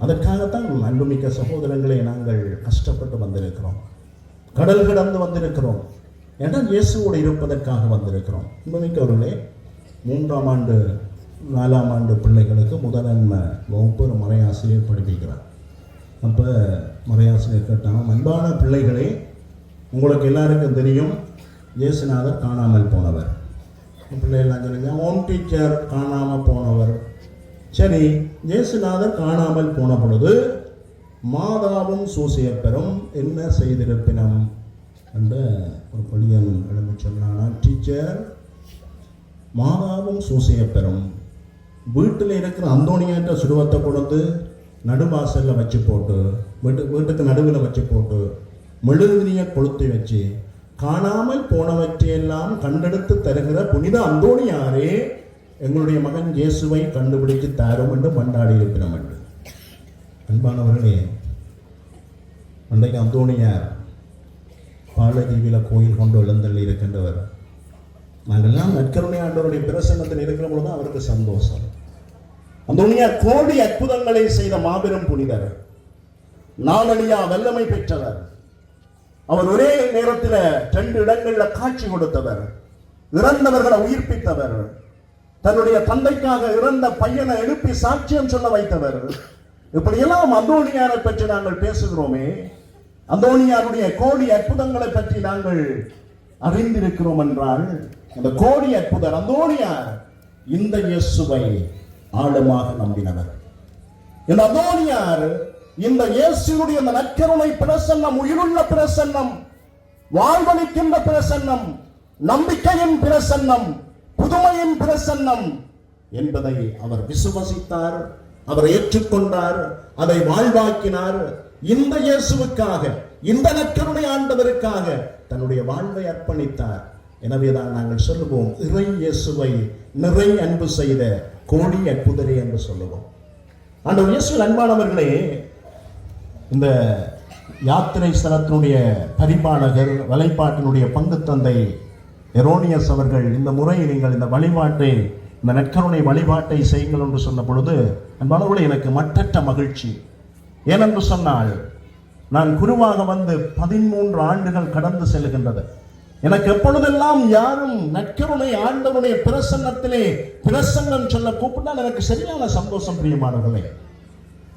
அதற்காகத்தான் அன்புமிக்க சகோதரங்களே நாங்கள் கஷ்டப்பட்டு வந்திருக்கிறோம், கடல் கடந்து வந்திருக்கிறோம். ஏன்னா இயேசுவோடு இருப்பதற்காக வந்திருக்கிறோம். அன்புமிக்கவர்களே, 3ஆம் ஆண்டு 4ஆம் ஆண்டு பிள்ளைகளுக்கு முதன்மை வகுப்பு மறையாசிரியர் படிப்பிக்கிறார். அப்போ மறையாசிரியர் கேட்டாங்க, அன்பான பிள்ளைகளே, உங்களுக்கு எல்லாருக்கும் தெரியும் இயேசுநாதர் காணாமல் போனவர். பிள்ளைகள்லாம் சொல்லுங்க, ஹோம் டீச்சர் காணாமல் போனவர். சரி, இயேசுநாதர் காணாமல் போன பொழுது மாதாவும் சூசியப்பெரும் என்ன செய்திருப்பினம் என்ற ஒரு பள்ளியன் எழுந்து சொன்னானா, டீச்சர், மாதாவும் சூசியப்பெரும் வீட்டில் இருக்கிற அந்தோணியாற்ற சுருவத்தை கொடுத்து நடுவாசலில் வச்சு போட்டு, வீட்டுக்கு நடுவில் வச்சு போட்டு மெழுகுதிரியை கொளுத்தி வச்சு காணாமல் போனவற்றையெல்லாம் கண்டெடுத்து தருகிற புனித அந்தோணியாரே எங்களுடைய மகன் இயேசுவை கண்டுபிடித்து தாரும் என்று மண்டாடி இருப்பினம் என்று. அன்பானவர்களே, அன்றைக்கு அந்தோணியார் பாலதீவில கோயில் கொண்டு எழுந்தள்ளி இருக்கின்றவர். நாங்கள்லாம் நற்கருணை ஆண்டவருடைய பிரசன்னத்தில் இருக்கிற பொழுது அவருக்கு சந்தோஷம். அந்தோணியார் கோடி அற்புதங்களை செய்த மாபெரும் புனிதர், நாளழியா வல்லமை பெற்றவர். அவர் ஒரே நேரத்தில் 2 இடங்களில் காட்சி கொடுத்தவர், இறந்தவர்களை உயிர்ப்பித்தவர், தன்னுடைய தந்தைக்காக இறந்த பையனை எழுப்பி சாட்சியம் சொல்ல வைத்தவர். இப்படியெல்லாம் அந்தோணியாரை பற்றி நாங்கள் பேசுகிறோமே, அந்தோணியாருடைய கோடி அற்புதங்களை பற்றி நாங்கள் அறிந்திருக்கிறோம் என்றால், அந்த கோடி அற்புதர் அந்தோணியார் இந்த இயேசுவை ஆழமாக நம்பினவர். இந்த அந்தோணியார் இந்த இயேசுடைய அந்த நற்கருணை பிரசன்னம், உயிருள்ள பிரசன்னம், வாழ்வளிக்கின்ற பிரசன்னம், நம்பிக்கையின் பிரசன்னம், புதுமையின் பிரசன்னம் என்பதை அவர் விசுவசித்தார், அவர் ஏற்றுக்கொண்டார், அதை வாழ்வாக்கினார். இந்த இயேசுவுக்காக, இந்த நற்கருணை ஆண்டவருக்காக தன்னுடைய வாழ்வை அர்ப்பணித்தார். எனவேதான் நாங்கள் சொல்லுவோம், இறை இயேசுவை நிறை அன்பு செய்த கோடி அற்புதரே என்று சொல்லுவோம். ஆண்டவர் இயேசு அன்பானவர்களே, இந்த யாத்திரை ஸ்தலத்தினுடைய பரிபாலகர், வலைப்பாட்டினுடைய பங்கு தந்தை எரோனியஸ் அவர்கள் இந்த முறை நீங்கள் இந்த வழிபாட்டை, இந்த நற்கருணை வழிபாட்டை செய்யுங்கள் என்று சொன்ன பொழுது அன்பானவர்களே, எனக்கு மற்றற்ற மகிழ்ச்சி. ஏனென்று சொன்னால், நான் குருவாக வந்து 13 ஆண்டுகள் கடந்து செல்கின்றது. எனக்கு எப்பொழுதெல்லாம் யாரும் நற்கருணை ஆண்டவருடைய பிரசன்னத்திலே பிரசன்னம் சொல்ல கூப்பிட்டால் எனக்கு சரியான சந்தோஷம். பிரியமானவர்களே,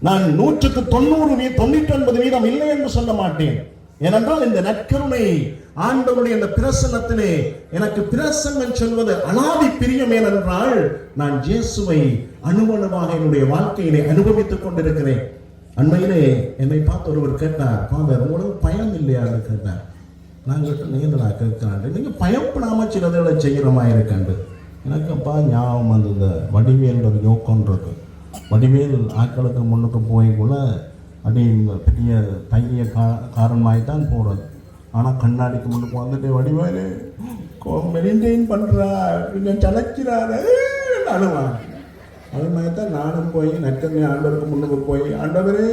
நான் 100க்கு 99% இல்லை என்று சொல்ல மாட்டேன். ஏனென்றால் இந்த நற்கருணை ஆண்டவருடைய இந்த பிரசன்னத்திலே எனக்கு பிரசன்னம் சொல்வது அனாதி பிரியம். ஏனென்றால் நான் இயேசுவை அணுவணுவாக என்னுடைய வாழ்க்கையிலே அனுபவித்துக் கொண்டிருக்கிறேன். அண்மையிலே என்னை பார்த்து ஒருவர் கேட்டார், ஃபாதர், உங்களுக்கு பயம் இல்லையான்னு கேட்டார். நான் கேட்டேன், நீங்கள் கேட்கிறான், நீங்கள் பயப்படாம சிலதை செய்கிறமா இருக்காண்டு. எனக்குப்பா ஞாபகம் வந்தது, வடிவேல் ஒரு யோக்கன்றது. வடிவேல் ஆக்களுக்கு முன்னுக்கு போய்க்குள்ள அப்படி பெரிய தைரிய காரணமாகி தான் போகிறது. ஆனால் கண்ணாடிக்கு முன்னுக்கு வந்துட்டு வடிவாரு மெயின்டைன் பண்ணுறா கொஞ்சம் சளைக்கிறாரு அழுவான். அது மாதிரி தான் நானும் போய் நற்கருணை ஆண்டவருக்கு முன்னுக்கு போய், ஆண்டவரே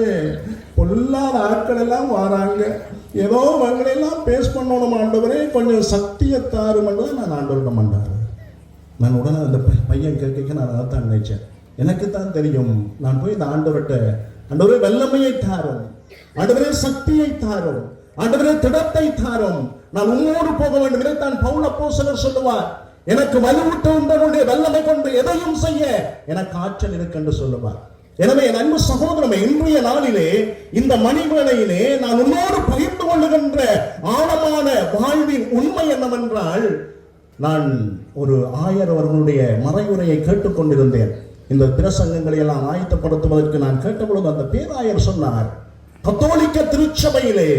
பொல்லாத ஆட்கள் எல்லாம் வராங்க, ஏதோ அவங்களெல்லாம் பேஸ் பண்ணணும் ஆண்டவரே, கொஞ்சம் சக்தியை தாருமென்று தான் நான் ஆண்டவர்கிட்ட மண்டாரு. நான் உடனே அந்த பையன் கேட்க நான் அதை தான் நினைச்சேன். எனக்கு தான் தெரியும், நான் போய் இந்த ஆண்டவர்கிட்ட, ஆண்டவரே வல்லமையை தாரும், ஆண்டவரே சக்தியை தாரும், ஆண்டவரே திடத்தை தாரும், நான் உம்மோடு போக வேண்டும். இதைத்தான் பவுல் அப்போஸ்தலர் சொல்லுவார், எனக்கு வலுவூட்டுடைய வல்லமை கொண்டு எதையும் செய்ய எனக்கு ஆற்றல் இருக்கு என்று சொல்லுவார். எனவே என் அன்பு சகோதரமே, இன்றைய நாளிலே இந்த மணிவேளையிலே நான் உன்னோடு பகிர்ந்து கொள்ளுகின்ற ஆழமான வாழ்வின் உண்மை என்னவென்றால், நான் ஒரு ஆயர் அவர்களுடைய மறைவுரையை கேட்டுக்கொண்டிருந்தேன். இந்த பிரசங்கங்களை எல்லாம் ஆயத்தப்படுத்துவதற்கு நான் கேட்டபொழுது அந்த பேராயர் சொன்னார், கத்தோலிக்க திருச்சபையிலே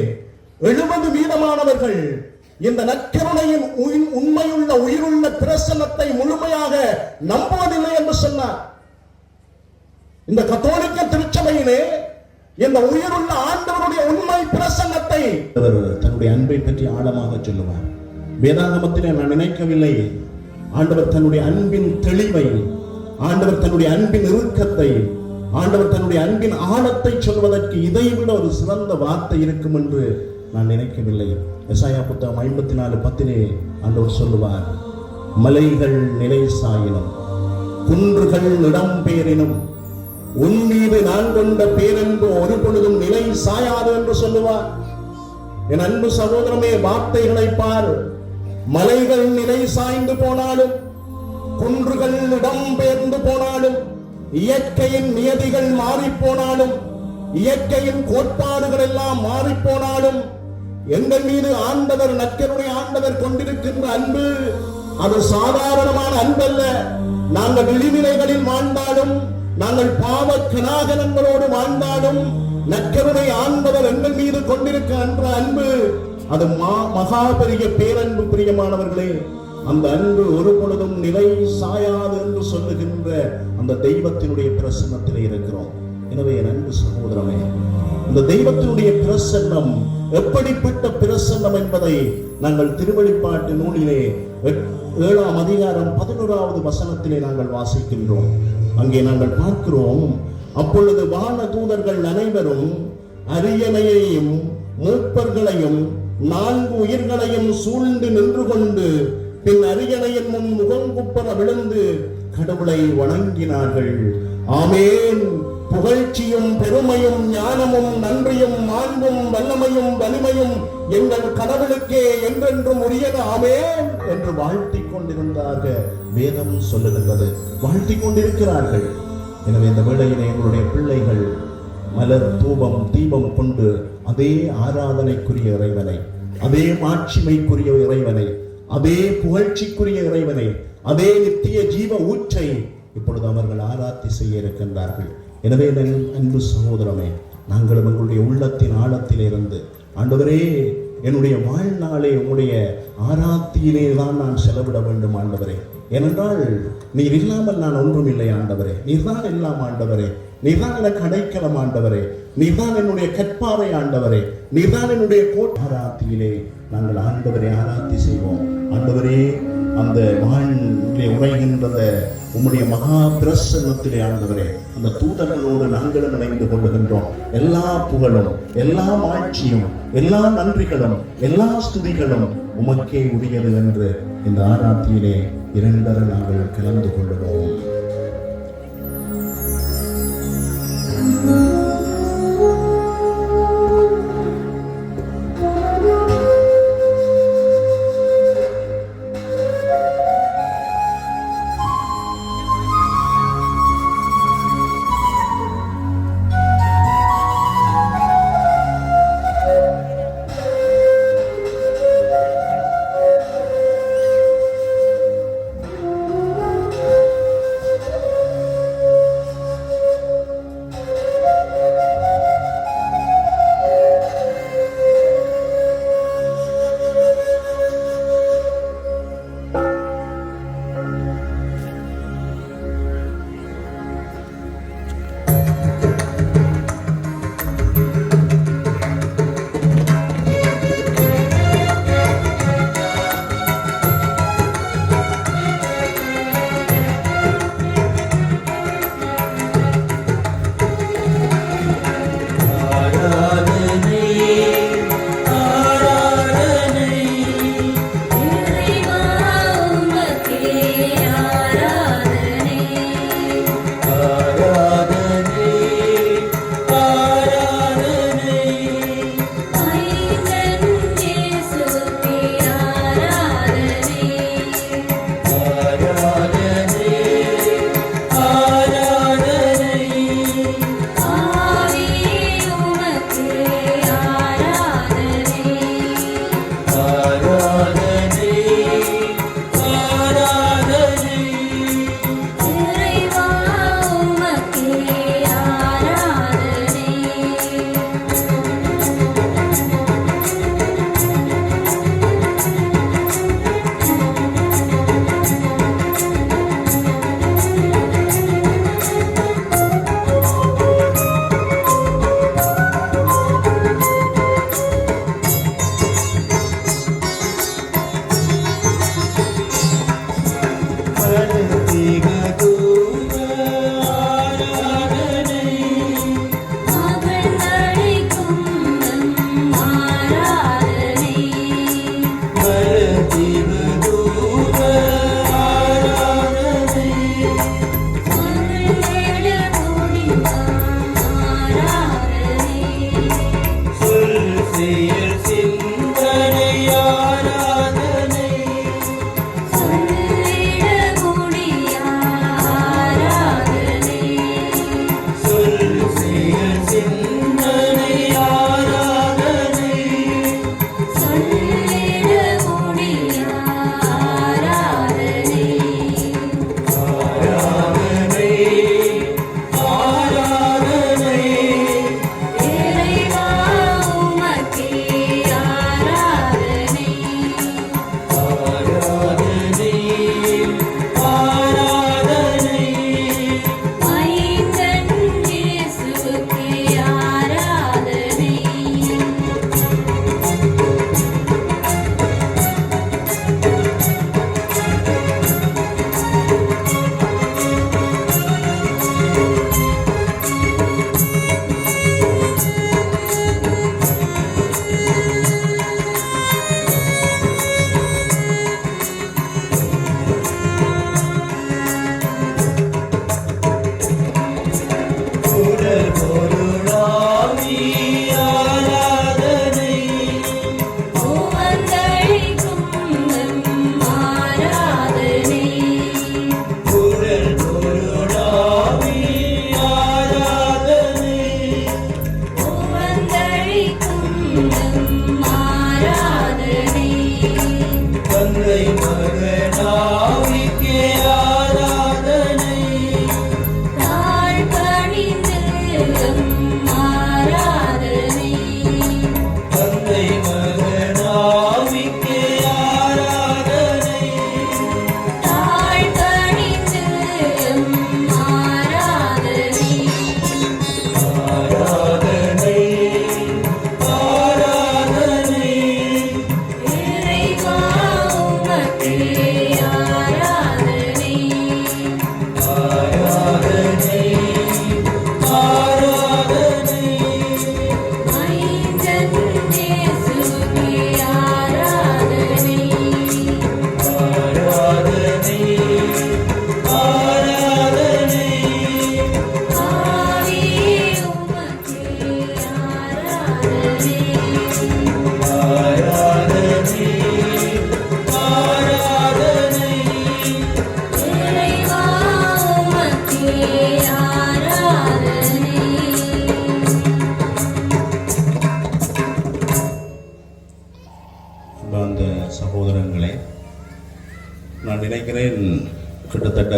70% இந்த நற்கருணையின் உண்மையுள்ள உயிருள்ள பிரசன்னத்தை முழுமையாக நம்புவதில்லை என்று சொன்னார். இந்த கத்தோலிக்க திருச்சபையிலே இந்த உயிருள்ள ஆண்டவருடைய உண்மை பிரசன்னத்தை தன்னுடைய அன்பை பற்றி ஆழமாக சொல்லுவார். வேதாகமத்திலே நான் நினைக்கவில்லை, ஆண்டவர் தன்னுடைய அன்பின் தெளிவை, ஆண்டவர் தன்னுடைய அன்பின் இறுக்கத்தை, ஆண்டவர் தன்னுடைய அன்பின் ஆழத்தை சொல்வதற்கு இதைவிட ஒரு சிறந்த வார்த்தை இருக்கும் என்று நான் நினைக்கவில்லை. எசாயா புத்தகம் 54:10 ஆண்டவர் சொல்லுவார், மலைகள் நிலை சாயினும் குன்றுகள் இடம்பெயரினும் உன் மீது நான் கொண்ட பேரன்பு ஒரு பொழுதும் நிலை சாயாது என்று சொல்லுவார். என் அன்பு சகோதரமே, வார்த்தைகளை பார். மலைகள் நிலை சாய்ந்து போனாலும், குன்றுகள் இடம்பெயர்ந்து போனாலும், இயற்கையின் நியதிகள் மாறி போனாலும், இயற்கையின் கோட்பாடுகள் எல்லாம் மாறி போனாலும், எங்கள் மீது ஆண்டவர் நற்கருணை ஆண்டவர் கொண்டிருக்கின்ற அன்பு அது சாதாரணமான அன்பல்ல. நாங்கள் இழிநிலைகளில் வாழ்ந்தாலும், நாங்கள் பாவ கனாகனங்களோடு வாழ்ந்தாலும், நற்கருணை ஆண்டவர் எங்கள் மீது கொண்டிருக்கின்ற அன்பு அது மகா பெரிய பேரன்பு. பிரியமானவர்களே, அந்த அன்பு ஒரு பொழுதும் நிலை சாயாது என்று சொல்லுகின்ற அந்த தெய்வத்தினுடைய பிரசன்னத்திலே இருக்கிறோம். எனவே என் அன்பு சகோதரமே, இந்த தெய்வத்தினுடைய பிரசன்னம் எப்படிப்பட்ட பிரசன்னம் என்பதை நாங்கள் திருவெளிப்பாட்டு நூலிலே 7ஆம் அதிகாரம் 11வது வசனத்திலே நாங்கள் வாசிக்கின்றோம். அங்கே நாங்கள் பார்க்கிறோம், அப்பொழுது வான தூதர்கள் அனைவரும் அரியணையையும் மூப்பர்களையும் 4 உயிர்களையும் சூழ்ந்து நின்று கொண்டு பின் அரியணையின் முன் முகங்குப்புற விழுந்து கடவுளை வணங்கினார்கள். ஆமேன். புகழ்ச்சியும் பெருமையும் ஞானமும் நன்றியும் மாண்பும் வல்லமையும் வலிமையும் எங்கள் கடவுளுக்கே என்றென்றும் உரியது, ஆமேன் என்று வாழ்த்திக் கொண்டிருந்தார்கள். வேதம் சொல்லுகின்றது, வாழ்த்திக் கொண்டிருக்கிறார்கள். எனவே இந்த வேளையிலே எங்களுடைய பிள்ளைகள் மலர் தூபம் தீபம் கொண்டு அதே ஆராதனைக்குரிய இறைவனை, அதே மாட்சிமைக்குரிய இறைவனை, அதே புகழ்ச்சிக்குரிய இறைவனை, அதே நித்திய ஜீவ ஊற்றை இப்பொழுது அவர்கள் ஆராத்தி செய்ய இருக்கின்றார்கள். எனவே அன்பு சகோதரமே, நாங்களும் எங்களுடைய உள்ளத்தின் ஆழத்திலே இருந்து, ஆண்டவரே என்னுடைய வாழ்நாளை உங்களுடைய ஆராத்தியிலே தான் நான் செலவிட வேண்டும் ஆண்டவரே. ஏனென்றால் நீர் இல்லாமல் நான் ஒன்றும் இல்லை ஆண்டவரே. நீர்தான் எல்லாம் ஆண்டவரே. நீர்தான் எனக்கு அடைக்கலம் ஆண்டவரே. நீர்தான் என்னுடைய கற்பாறை ஆண்டவரே. நீர்தான் என்னுடைய ஆராத்தியிலே நாங்கள் ஆண்டவரை ஆராத்தி செய்வோம். ஆண்டவரே, அந்த வாழ்நிலை உரைகின்றத உம்முடைய மகா பிரசன்னத்திலே ஆண்டவரே, அந்த தூதர்களோடு நாங்களும் இணைந்து கொள்ளுகின்றோம். எல்லா புகழும், எல்லா ஆட்சியும், எல்லா நன்றிகளும், எல்லா ஸ்துதிகளும் உமக்கே உரியது என்று இந்த ஆராத்தியிலே 2 நாங்கள் கலந்து கொள்ளுவோம். சகோதரங்களே, நான் நினைக்கிறேன் கிட்டத்தட்ட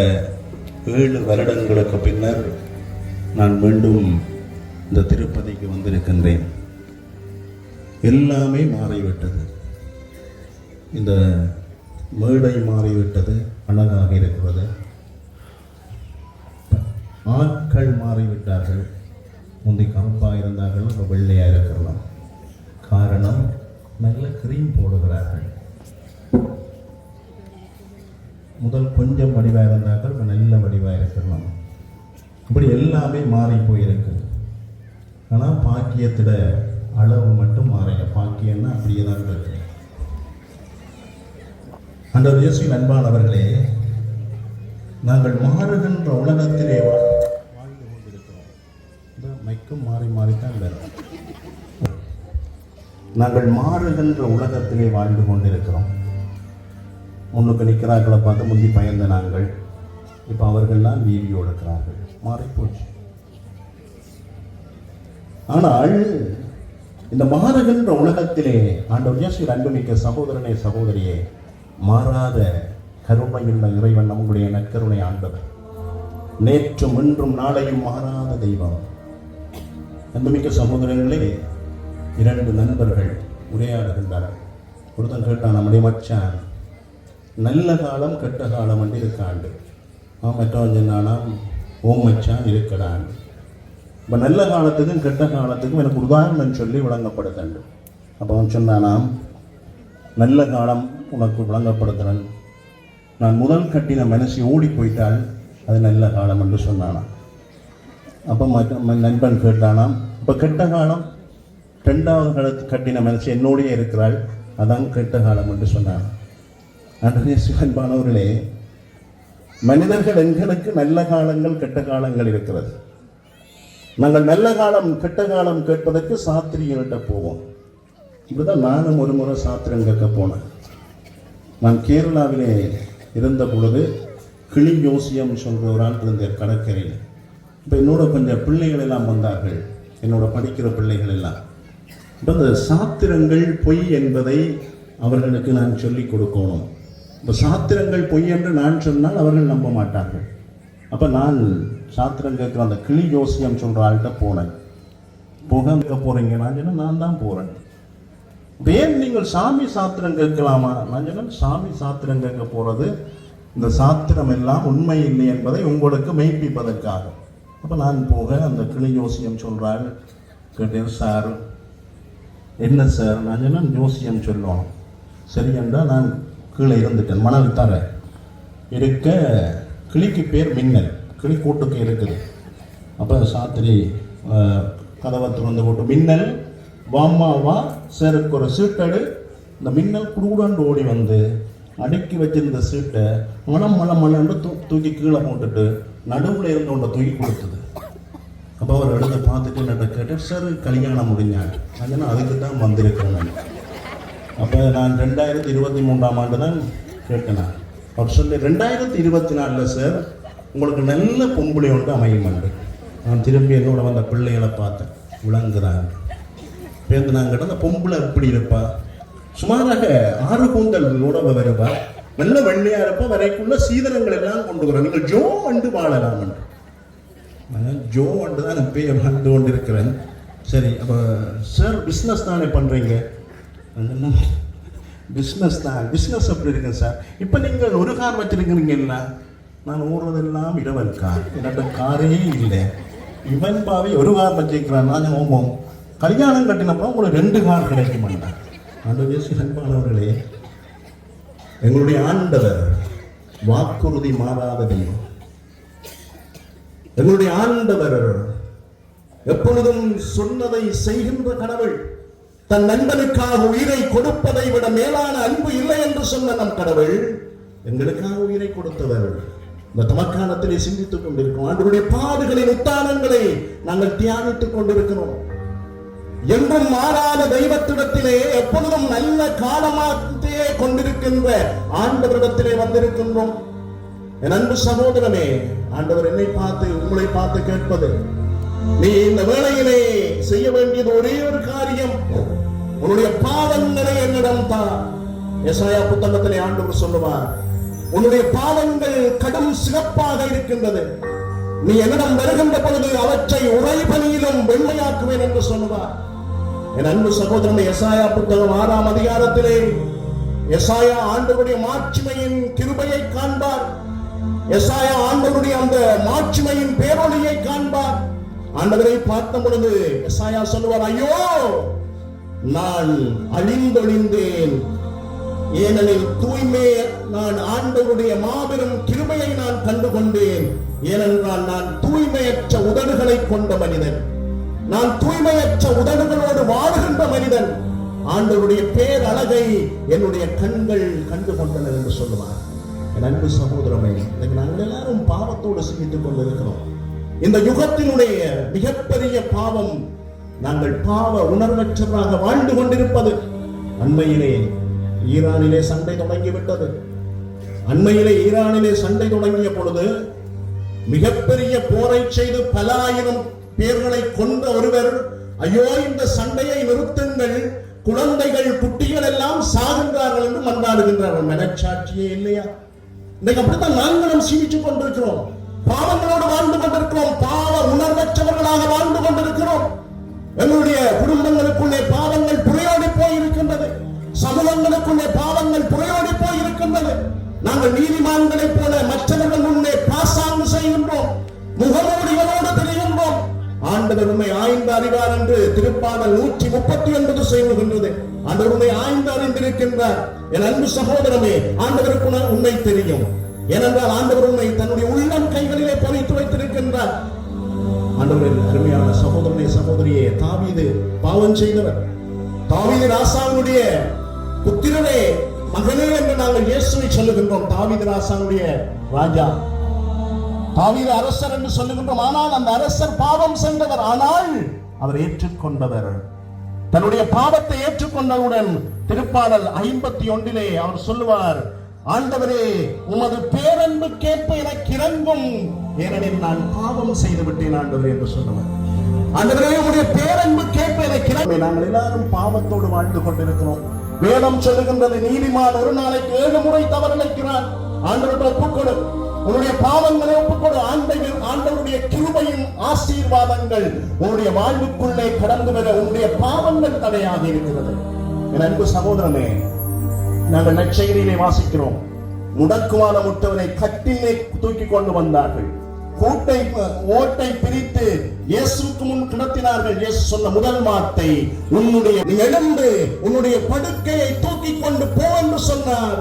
7 வருடங்களுக்கு பின்னர் நான் மீண்டும் இந்த திருப்பதிக்கு வந்திருக்கின்றேன். எல்லாமே மாறிவிட்டது. இந்த மேடை மாறிவிட்டது, அழகாக இருக்கிறது. ஆட்கள் மாறிவிட்டார்கள். முந்தி கருப்பாக இருந்தார்கள், இப்போ வெள்ளையாக இருக்கலாம். காரணம், நல்ல கிரீம் போடுகிறார்கள். முதல் கொஞ்சம் வடிவாக இருந்தார்கள், இப்போ நல்ல வடிவாக இருக்கலாம். இப்படி எல்லாமே மாறி போயிருக்கு. ஆனால் பாக்கியத்திட அளவு மட்டும் மாறல. பாக்கியம்னா அப்படியே தான் இருக்கு. ஆண்டவர் இயேசுவின் அன்பானவர்களே, நாங்கள் மாறுகின்ற உலகத்திலே வாழ்ந்து கொண்டிருக்கிறோம். இந்த மைக்கும் மாறி மாறித்தான் வரும். நாங்கள் மாறுகின்ற உலகத்திலே வாழ்ந்து கொண்டிருக்கிறோம். முன்னுக்கு நிற்கிறார்களை பார்த்து முந்தி பயந்த நாங்கள் இப்போ அவர்கள்லாம் வீடியோ எடுக்கிறார்கள். மாறிப்போச்சு. ஆனால் இந்த மாறுகின்ற உலகத்திலே ஆண்டவர் இயேசுவின் அன்புமிக்க சகோதரனே, சகோதரியே, மாறாத கருணையுள்ள இறைவன் நம்முடைய நற்கருணை ஆண்டவர். நேற்றும் இன்றும் நாளையும் மாறாத தெய்வம். அன்புமிக்க சகோதரர்களே, 2 நண்பர்கள் உரையாடுகின்றனர். ஒருத்தன் கேட்டான், நம்முடைய மச்சான் நல்ல காலம் கெட்ட காலம் என்று இருக்காண்டு. மற்றவன் சொன்னானாம், ஓம் மச்சான் இருக்கடான். இப்போ நல்ல காலத்துக்கும் கெட்ட காலத்துக்கும் எனக்கு உதாரணம் சொல்லி விளங்கப்படுத்தண்டு. அப்போ அவன் சொன்னானாம், நல்ல காலம் உனக்கு விளங்கப்படுத்துறேன். நான் முதல் கட்டின மனசு ஓடி போயிட்டால் அது நல்ல காலம் என்று சொன்னானாம். அப்போ நண்பன் கேட்டானாம், இப்போ கெட்ட காலம், 2வது காலத்து கட்டின மனசு என்னோடையே இருக்கிறாள், அதான் கெட்ட காலம் என்று சொன்னான். அன்பானவர்களே, மனிதர்கள் எங்களுக்கு நல்ல காலங்கள் கெட்ட காலங்கள் இருக்கிறது. நாங்கள் நல்ல காலம் கெட்ட காலம் கேட்பதற்கு சாத்திரிகள்கிட்ட போவோம். இப்படிதான் நானும் ஒரு முறை சாத்திரம் கேட்க போனேன். நான் கேரளாவிலே இருந்த பொழுது கிளி ஜோசியம் சொல்கிற ஒரு ஆள் இருந்த கடற்கரையில். இப்போ என்னோட கொஞ்சம் பிள்ளைகள் எல்லாம் வந்தார்கள், என்னோட படிக்கிற பிள்ளைகள் எல்லாம். இப்போ இந்த சாத்திரங்கள் பொய் என்பதை அவர்களுக்கு நான் சொல்லிக் கொடுக்கணும். இப்போ சாத்திரங்கள் பொய் என்று நான் சொன்னால் அவர்கள் நம்ப மாட்டார்கள். அப்போ நான் சாத்திரம் கேட்குற அந்த கிளி ஜோசியம் சொல்கிற ஆள்கிட்ட போனேன். போக போகிறீங்க? நான் சொன்னேன், நான் தான் போகிறேன். ஏன் நீங்கள் சாமி சாத்திரம் கேட்கலாமா? நான் சொன்னேன், சாமி சாத்திரம் கேட்க போகிறது இந்த சாத்திரம் எல்லாம் உண்மை இல்லை என்பதை உங்களுக்கு மெய்ப்பிப்பதற்காக. அப்போ நான் போக அந்த கிளி ஜோசியம் சொல்கிறாள். கேட்டேன், சார் என்ன சார்? நான் சொன்னேன், ஜோசியம் சொல்லணும். சரி என்றால் நான் கீழே இருந்துட்டேன். மணல் தர இருக்க கிளிக்கு பேர் மின்னல், கிளி கூட்டுக்கு இருக்குது. அப்போ சாத்திரி கதவை திறந்து போட்டு, மின்னல் வாமாவா சேருக்கு ஒரு சீட்டடு. இந்த மின்னல் குடுகுடாண்டு ஓடி வந்து அடுக்கி வச்சிருந்த சீட்டை மணம் தூக்கி கீழே போட்டுட்டு நடுவில் இருந்தவண்ட தூக்கி கொடுத்தது. அப்போ அவர் எடுத்து பார்த்துட்டு என்னட்ட கேட்டார், சார் கல்யாணம் முடிஞ்சாங்க? அதனால் அதுக்கு தான் வந்திருக்கிறேன் நான். அப்போ நான் 2023ஆம் ஆண்டு தான் கேட்டேன். அவர் சொல்லி 2024 சார் உங்களுக்கு நல்ல பொம்பளை ஒன்று அமையுமாண்டு. நான் திரும்பி என்னோட வந்த பிள்ளைகளை பார்த்தேன், விளங்குறாங்க. பேருந்து நான் கேட்டேன், அந்த பொம்பளை எப்படி இருப்பா? சுமாராக 6 கூந்தல் உடம்பு வருவா, நல்ல வெள்ளையாக இருப்பா, வரைக்குள்ள சீதனங்கள் எல்லாம் கொண்டு வர, நீங்கள் ஜோ அண்டு வாழலாம் என்று. ஜோ அண்டு தான் நான் பேர் வாழ்ந்து கொண்டு இருக்கிறேன். சரி, அப்போ சார் பிஸ்னஸ் தானே பண்ணுறீங்க? பிஸ்னஸ் தான். பிஸ்னஸ் எப்படி இருக்குங்க சார்? இப்போ நீங்கள் ஒரு கார் வச்சுருக்கிறீங்களா? நான் ஓடுறதெல்லாம் இரவல் கார், என்னோட காரே இல்லை. இவன் பாவி ஒரு கார் வச்சுக்கிறான். நான் ஓமோம் கல்யாணம் கட்டினப்போ உங்களுக்கு 2 கார் கிடைக்குமாண்டா. ஆண்டவர் இயேசு அன்பானவர்களே, எங்களுடைய ஆண்டவர் வாக்குறுதி மாறாத தெய்வம். எங்களுடைய ஆண்டவர் எப்பொழுதும் சொன்னதை செய்கின்ற கடவுள். தன் நண்பனுக்காக உயிரை கொடுப்பதை விட மேலான அன்பு இல்லை என்று சொன்ன நம் கடவுள் எங்களுக்காக உயிரை கொடுத்தவர். இந்த தமக்காலத்திலே சிந்தித்துக் கொண்டிருக்கிறோம். ஆண்டவருடைய பாடுகளின் உத்தானங்களை நாங்கள் தியானித்துக் கொண்டிருக்கிறோம். என்றும் மாறாத தெய்வத்திடத்திலே எப்பொழுதும் நல்ல காலமாகவே கொண்டிருக்கின்ற ஆண்டவரிடத்திலே வந்திருக்கின்றோம். என் அன்பு சகோதரனே, ஆண்டவர் என்னை பார்த்து உங்களை பார்த்து கேட்பது, நீ இந்த வேளையிலே செய்ய வேண்டியது ஒரே ஒரு காரியம். உன்னுடைய பாவங்களை என்னிடம் தா. எசாயா புத்தகத்திலே ஆண்டவர் சொல்லுவார், உன்னுடைய பாவங்கள் கடும் சிவப்பாக இருக்கின்றது, நீ என்னிடம் வருகின்ற பொழுது அவற்றை உறைபனியிலும் வெண்மையாக்குவேன் என்று சொல்லுவார். என் அன்பு சகோதரன், எசாயா புத்தகம் 6ஆம் அதிகாரத்திலே எசாயா ஆண்டவருடைய மாட்சிமையின் கிருபையை காண்பார். எசாயா ஆண்டவருடைய அந்த மாட்சிமையின் பேரொளியை காண்பார். ஆண்டவரை பார்த்த பொழுது எசாயா சொல்லுவார், ஐயோ நான் அழிந்தொழிந்தேன், ஏனெனில் தூய்மை நான் ஆண்டவருடைய மாபெரும் கிருபையை நான் கண்டுகொண்டேன். ஏனென்றால் நான் தூய்மையற்ற உதடுகளை கொண்ட மனிதன், நான் தூய்மையற்ற உதடுகளோடு வாழ்கின்ற மனிதன், ஆண்டவருடைய பேரழகை என்னுடைய கண்கள் கண்டு கொண்டன என்று சொல்லுவார். என் அன்பு சகோதரமே, நாங்கள் எல்லாரும் பாவத்தோடு சிந்தித்துக் கொண்டிருக்கிறோம். இந்த யுகத்தினுடைய மிகப்பெரிய பாவம் நாங்கள் பாவ உணர்வற்றவராக வாழ்ந்து கொண்டிருப்பது. அண்மையிலே ஈரானிலே சண்டை தொடங்கிவிட்டது. அண்மையிலே ஈரானிலே சண்டை தொடங்கிய பொழுது மிகப்பெரிய போரை செய்து பல ஆயிரம் பேர்களை கொண்ட ஒருவர், ஐயோ இந்த சண்டையை நிறுத்துங்கள், குழந்தைகள் குட்டிகள் எல்லாம் சாகின்றார்கள் என்று மன்றாடுகின்றார்கள். மனச்சாட்சியே இல்லையா? இன்றைக்கு அப்படித்தான் நாங்களும் சீவித்துக் கொண்டிருக்கிறோம். பாவங்களோடு வாழ்ந்து கொண்டிருக்கிறோம், பாவ உணர்வற்றவர்களாக வாழ்ந்து கொண்டிருக்கிறோம். எங்களுடைய குடும்பங்களுக்குள்ளே பாவங்கள் புரையோடி போயிருக்கின்றது, சமூகங்களுக்குள்ளே பாவங்கள் புரையோடி போயிருக்கின்றது. நாங்கள் நீதிமான்களைப் போல மற்றவர்கள் முன்னே பாசாங்கு செய்கின்றோம், முகமூடிகளோடு தெரிகின்றோம். ஆண்டவர் உண்மை ஆய்ந்து அறிவார் என்று திருப்பாடல் 139 செய்கின்றது. ஆண்டவர் உண்மை ஆய்ந்து அறிந்திருக்கின்றார். என் அன்பு சகோதரமே, ஆண்டவருக்கு உண்மை தெரியும். ஏனென்றால் ஆண்டவர் உண்மை தன்னுடைய உள்ளம் கைகளிலே பொறித்து வைத்திருக்கின்றார். ஆண்டவரின் அருமையான சகோதரனே, சகோதரியே, தாவீது பாவம் செய்தவர். தாவீது ராசாவினுடைய புத்திரனே, மகனே என்று நாங்கள் இயேசுவை சொல்லுகின்றோம். தாவீது ராசாவுடைய ராஜா, தாவீது அரசர் என்று சொல்லுகின்றோம். ஆனால் அந்த அரசர் பாவம் செய்தவர், ஆனால் அவர் ஏற்றுக்கொண்டவர். தன்னுடைய பாவத்தை ஏற்றுக்கொண்டவுடன் திருப்பாடல் 51 அவர் சொல்லுவார், ஆண்டவரே உமது பேரன்புக்கேற்ப எனக்கு இறங்கும், ஏனெனில் நான் பாவம் செய்து விட்டேன் ஆண்டவரே என்று சொல்லுவார். ஆண்டவரே உம்முடைய பேரன்புக்கேற்ப எனக்கு இறங்கும். நாங்கள் எல்லாரும் பாவத்தோடு வாழ்ந்து கொண்டிருக்கிறோம். வேதம் சொல்லுகின்றது, நீதிமான் ஒரு நாளைக்கு 7 முறை தவறிழைக்கிறான். ஆண்டவரை ஒப்புக்கொடு, உன்னுடைய பாவங்களை ஒப்புக்கொடு. ஆண்டவருடைய கிருபையின் ஆசீர்வாதங்கள் உன்னுடைய வாழ்வுக்குள்ளே கடந்து வர உன்னுடைய பாவங்கள் தடையாக இருக்கிறது. என் அன்பு சகோதரனே, நாங்கள் நற்செய்தியிலே வாசிக்கிறோம், முடக்குவாத முட்டவனை கட்டிலே தூக்கி கொண்டு வந்தார்கள், ஓட்டை பிரித்து இயேசுவுக்கு முன் கிடத்தினார்கள். இயேசு சொன்ன முதல் வார்த்தை, நீ எழுந்து உன்னுடைய படுக்கையை தூக்கி கொண்டு போ என்று சொன்னார்.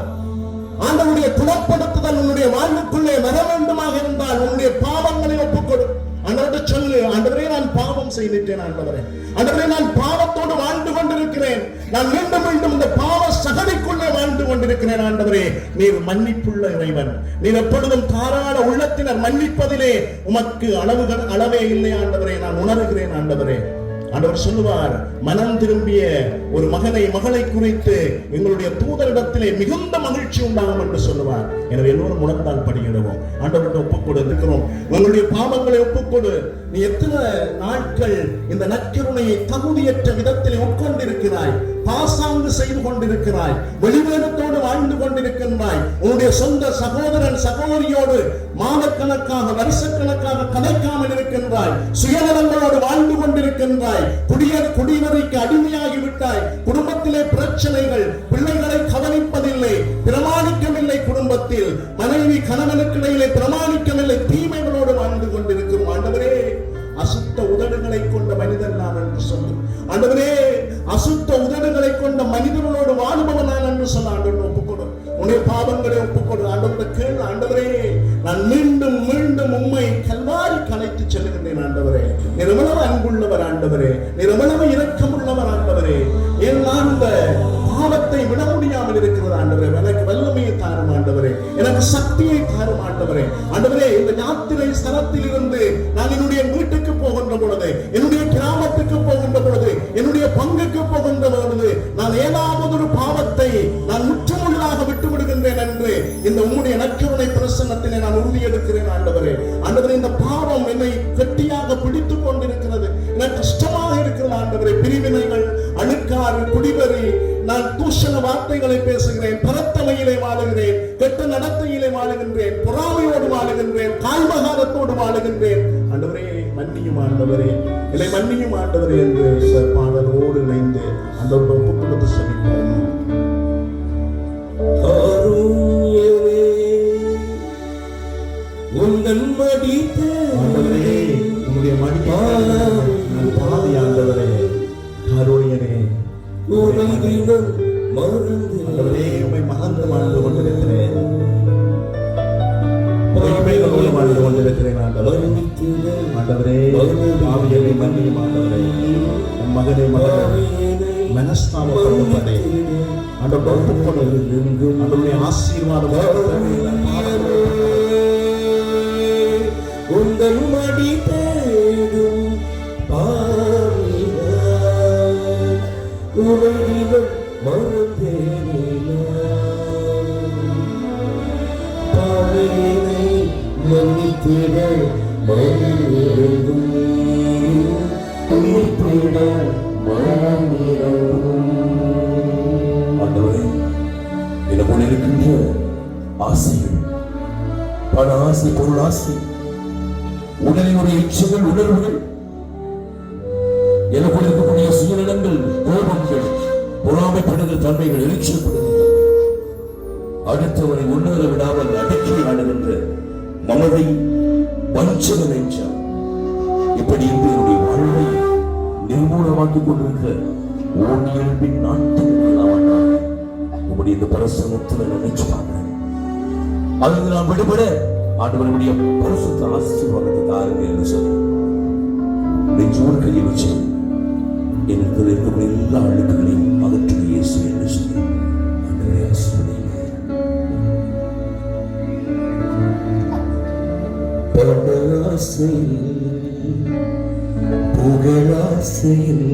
ஆண்டவருடைய குணப்படுத்துதல் உன்னுடைய வாழ்வுக்குள்ளே வர வேண்டுமாக இருந்தால் உன்னுடைய பாவங்களை ஒப்புக்கொடு. ஆண்டவர்கிட்ட சொல்லு, ஆண்டவரே நான் பாவம் செய்துட்டேன், ஆண்டவரே நான் பாவத்தோடு வாழ்ந்து கொண்டிருக்கிறேன், நான் மீண்டும் மீண்டும் இந்த பாவ சகதிக்குள்ளே வாழ்ந்து கொண்டிருக்கிறேன். ஆண்டவரே நீர் மன்னிப்புள்ள இறைவன், நீர் எப்பொழுதும் தாராள உள்ளத்தினர் மன்னிப்பதிலே உமக்கு அளவே இல்லை ஆண்டவரே, நான் உணர்கிறேன் ஆண்டவரே. ஆண்டவர் சொல்லுவார், மனம் திரும்பிய ஒரு மகளை குறித்து எங்களுடைய தூதரிடத்திலே மிகுந்த மகிழ்ச்சி உண்டாகும் என்று சொல்லுவார். எனவே எல்லோரும் முழந்தால் படியிடுவோம், ஆண்டவர்கிட்ட ஒப்புக்கொடு. இருக்கிறோம், உங்களுடைய பாவங்களை ஒப்புக்கொடு. நீ எத்தனை நாட்கள் இந்த நற்கருணையை தகுதியற்ற விதத்தில் உட்கொண்டிருக்கிறாய், பாசாங்கு செய்து கொண்டிருக்கிறாய், வெளிவேடத்தோடு வாழ்ந்து கொண்டிருக்கின்றாய், உன்னுடைய சொந்த சகோதரன் சகோதரியோடு மாதக்கணக்காக வருஷக்கணக்காக கதைக்காமல் இருக்கின்றாய், சுயநலங்களோடு வாழ்ந்து கொண்டிருக்கின்றாய், குடிவரைக்கு அடிமையாகி விட்டாய், குடும்பத்திலே பிரச்சனைகள், பிள்ளைகளை கவனிப்பதில்லை, பிரமாணிக்கவில்லை, குடும்பத்தில் மனைவி கணவனுக்கிடையிலே பிரமாணிக்கவில்லை, தீமைகளோடு வாழ்ந்து கொண்டிருக்கிறோம். ஆண்டவரே அசுத்த உதடுகளை கொண்ட மனிதன் நான் என்று சொல்லு. ஆண்டவரே அசுத்த உதடுகளை கொண்ட மனிதர்களோடு வாழ்பவன் நான் என்று சொல்ல. ஆண்டவர் ஒப்புக்கொடு, உன்னுடைய பாவங்களை ஒப்புக்கொடு. ஆண்டவரை கேள், ஆண்டவரே நான் மீண்டும் மீண்டும் உம்மை கல்வாரி கலைத்து செல்கின்றேன். ஆண்டவரே நீர் எவ்வளவு அன்புள்ளவர், ஆண்டவரே நீர் எவ்வளவு இரக்கமுள்ளவர், ஆண்டவரே என் அந்த பாவத்தை விட முடியாமல் இருக்கிறது. ஆண்டவரே எனக்கு வல்லமையை தாரும், ஆண்டவரே எனக்கு சக்தியை தாரும், ஆண்டவரே. ஆண்டவரே இந்த யாத்திரை ஸ்தலத்தில் இருந்து நான் என்னுடைய வீட்டுக்கு போகின்ற பொழுது, என்னுடைய கிராமத்துக்கு போகின்ற பொழுது, என்னுடைய பங்குக்கு போகின்ற பொழுது நான் ஏதாவது ஒரு பாவத்தை நான் முற்றுமுழுதாக விட்டு விடுகின்றேன் என்று இந்த உம்முடைய நற்கருணை பிரசன்னத்திலே நான் உறுதி எடுக்கிறேன். ஆண்டவரே ஆண்டவரே இந்த பாவம் என்னை கெட்டியாக பிடித்துக் கொண்டிருக்கிறது, எனக்கு கஷ்டமாக இருக்கிறது. ஆண்டவரே பிரிவினைகள், அழுக்காறு, குடிவெறி, நான் தூஷண வார்த்தைகளை பேசுகிறேன், பரத்தமையிலே வாழுகிறேன், கெட்ட நடத்தையிலே வாழுகின்றேன், பொறாமையோடு வாழுகின்றேன், காய்மகாரத்தோடு வாழுகின்றேன். ஆண்டவரே மன்னியும் ஆண்டவரே, இல்லை மன்னியும் ஆண்டவரே என்று இந்த பாடலோடு இணைந்து அந்த ஒப்பு கொடுத்து செபிப்போம். உங்கள் மடித்த ஆண்டவரே உம்முடைய மடிப்பால் நான் பாவி ஆண்டவரே, கருணையனே உலகினம் மறந்து ஆண்டவரே உம்மை மறந்து வாழ்ந்து கொண்டிருக்கிறேன், பொய்மைகளோடு வாழ்ந்து கொண்டிருக்கிறேன். ஆண்டவரே ஆண்டவரே பாவியனை மன்னியும் ஆண்டவரே, உன் மகனை மகனை மனஸ்தாபப்படுவதே ஆண்டவரே ஒப்புக்கொடு. ஆண்டவருடைய ஆசீர்வாதம் உங்கள் மடி தேடும் உலகினம் மறந்தேனே பாவியனை மன்னித்திட மன்னிருந்தும் ஆண்டவரே, எனக்குள் இருக்கின்ற ஆசைகள், பண ஆசை, பொருள் ஆசை, உடலினுடைய இச்சைகள், உணர்வுகள், எனக்குள் இருக்கக்கூடிய சுயநலங்கள், கோபங்கள், பொறாமைப்படுகிற தன்மைகள், எரிச்சல்படுகின்ற, அடுத்தவரை உணர விடாமல் அடக்கி ஆடுகின்ற மனதை வஞ்சக நெஞ்சம், இப்படி என்னுடைய வாழ்வை நிர்மூலமாக்கிக் கொண்டிருக்கிற ஓடியல்பின் நாட்டுகள் உங்களுடைய இந்த பிரசனத்தில் நினைச்சு பார்க்கிறேன். அதில் நாம் விடுபட ஆண்டவருடைய பரிசுத்த ஆசீர்வாதத்தை தாருங்க என்று சொல்லி நெஞ்சோடு கையை வச்சு எனக்கு இருக்கக்கூடிய எல்லா அழுக்குகளையும் அகற்று இயேசு என்று சொல்லி ஆண்டவரை ஆசீர்வதிங்க. பணாசையில் புகழாசையில்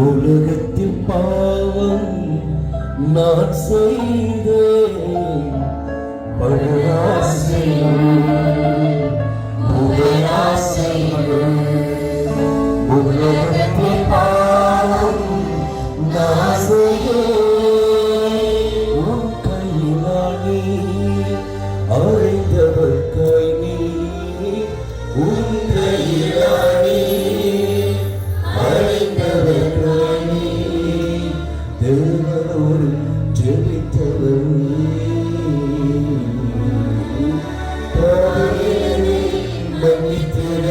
உலகத்தில் பாவம் நான் செய்தேன். பணாசையில் புகழாசையில் உலகத்தில் பாவம் நான் செய்தேன். உன் கையிலானே அழைந்தவர் கை நீ, உன் கையிலானே அழைந்தவர் கை நீ, தேவனோடு ஜெபித்தவர் நீ. பாவியனை மன்னித்திட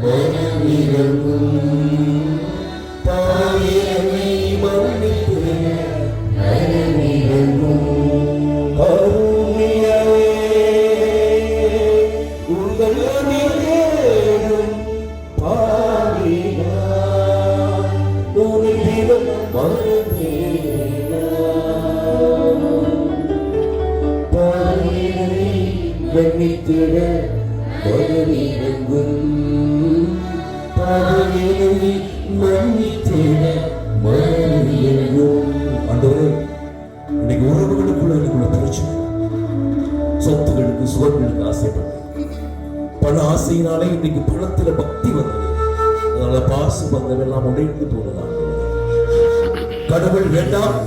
மனமிரங்கும், பாவியனை மன்னித்திட மனமிரங்கும். மன்னித்திட மனமிரங்கும், பாவியனை மன்னித்திட மனமிரங்கும். ஆண்டவரே, இன்னைக்கு உறவுகளுக்குள்ள எனக்குள்ள பிரச்சனை, சொத்துகளுக்கு சுகங்களுக்கு ஆசைப்பட்டேன், பண ஆசையினாலே இன்னைக்கு பணத்துல பக்தி வந்தது, அதனால பாசு பந்தம் எல்லாம் உடைந்து போனதான். கடவுள் வேண்டாம்,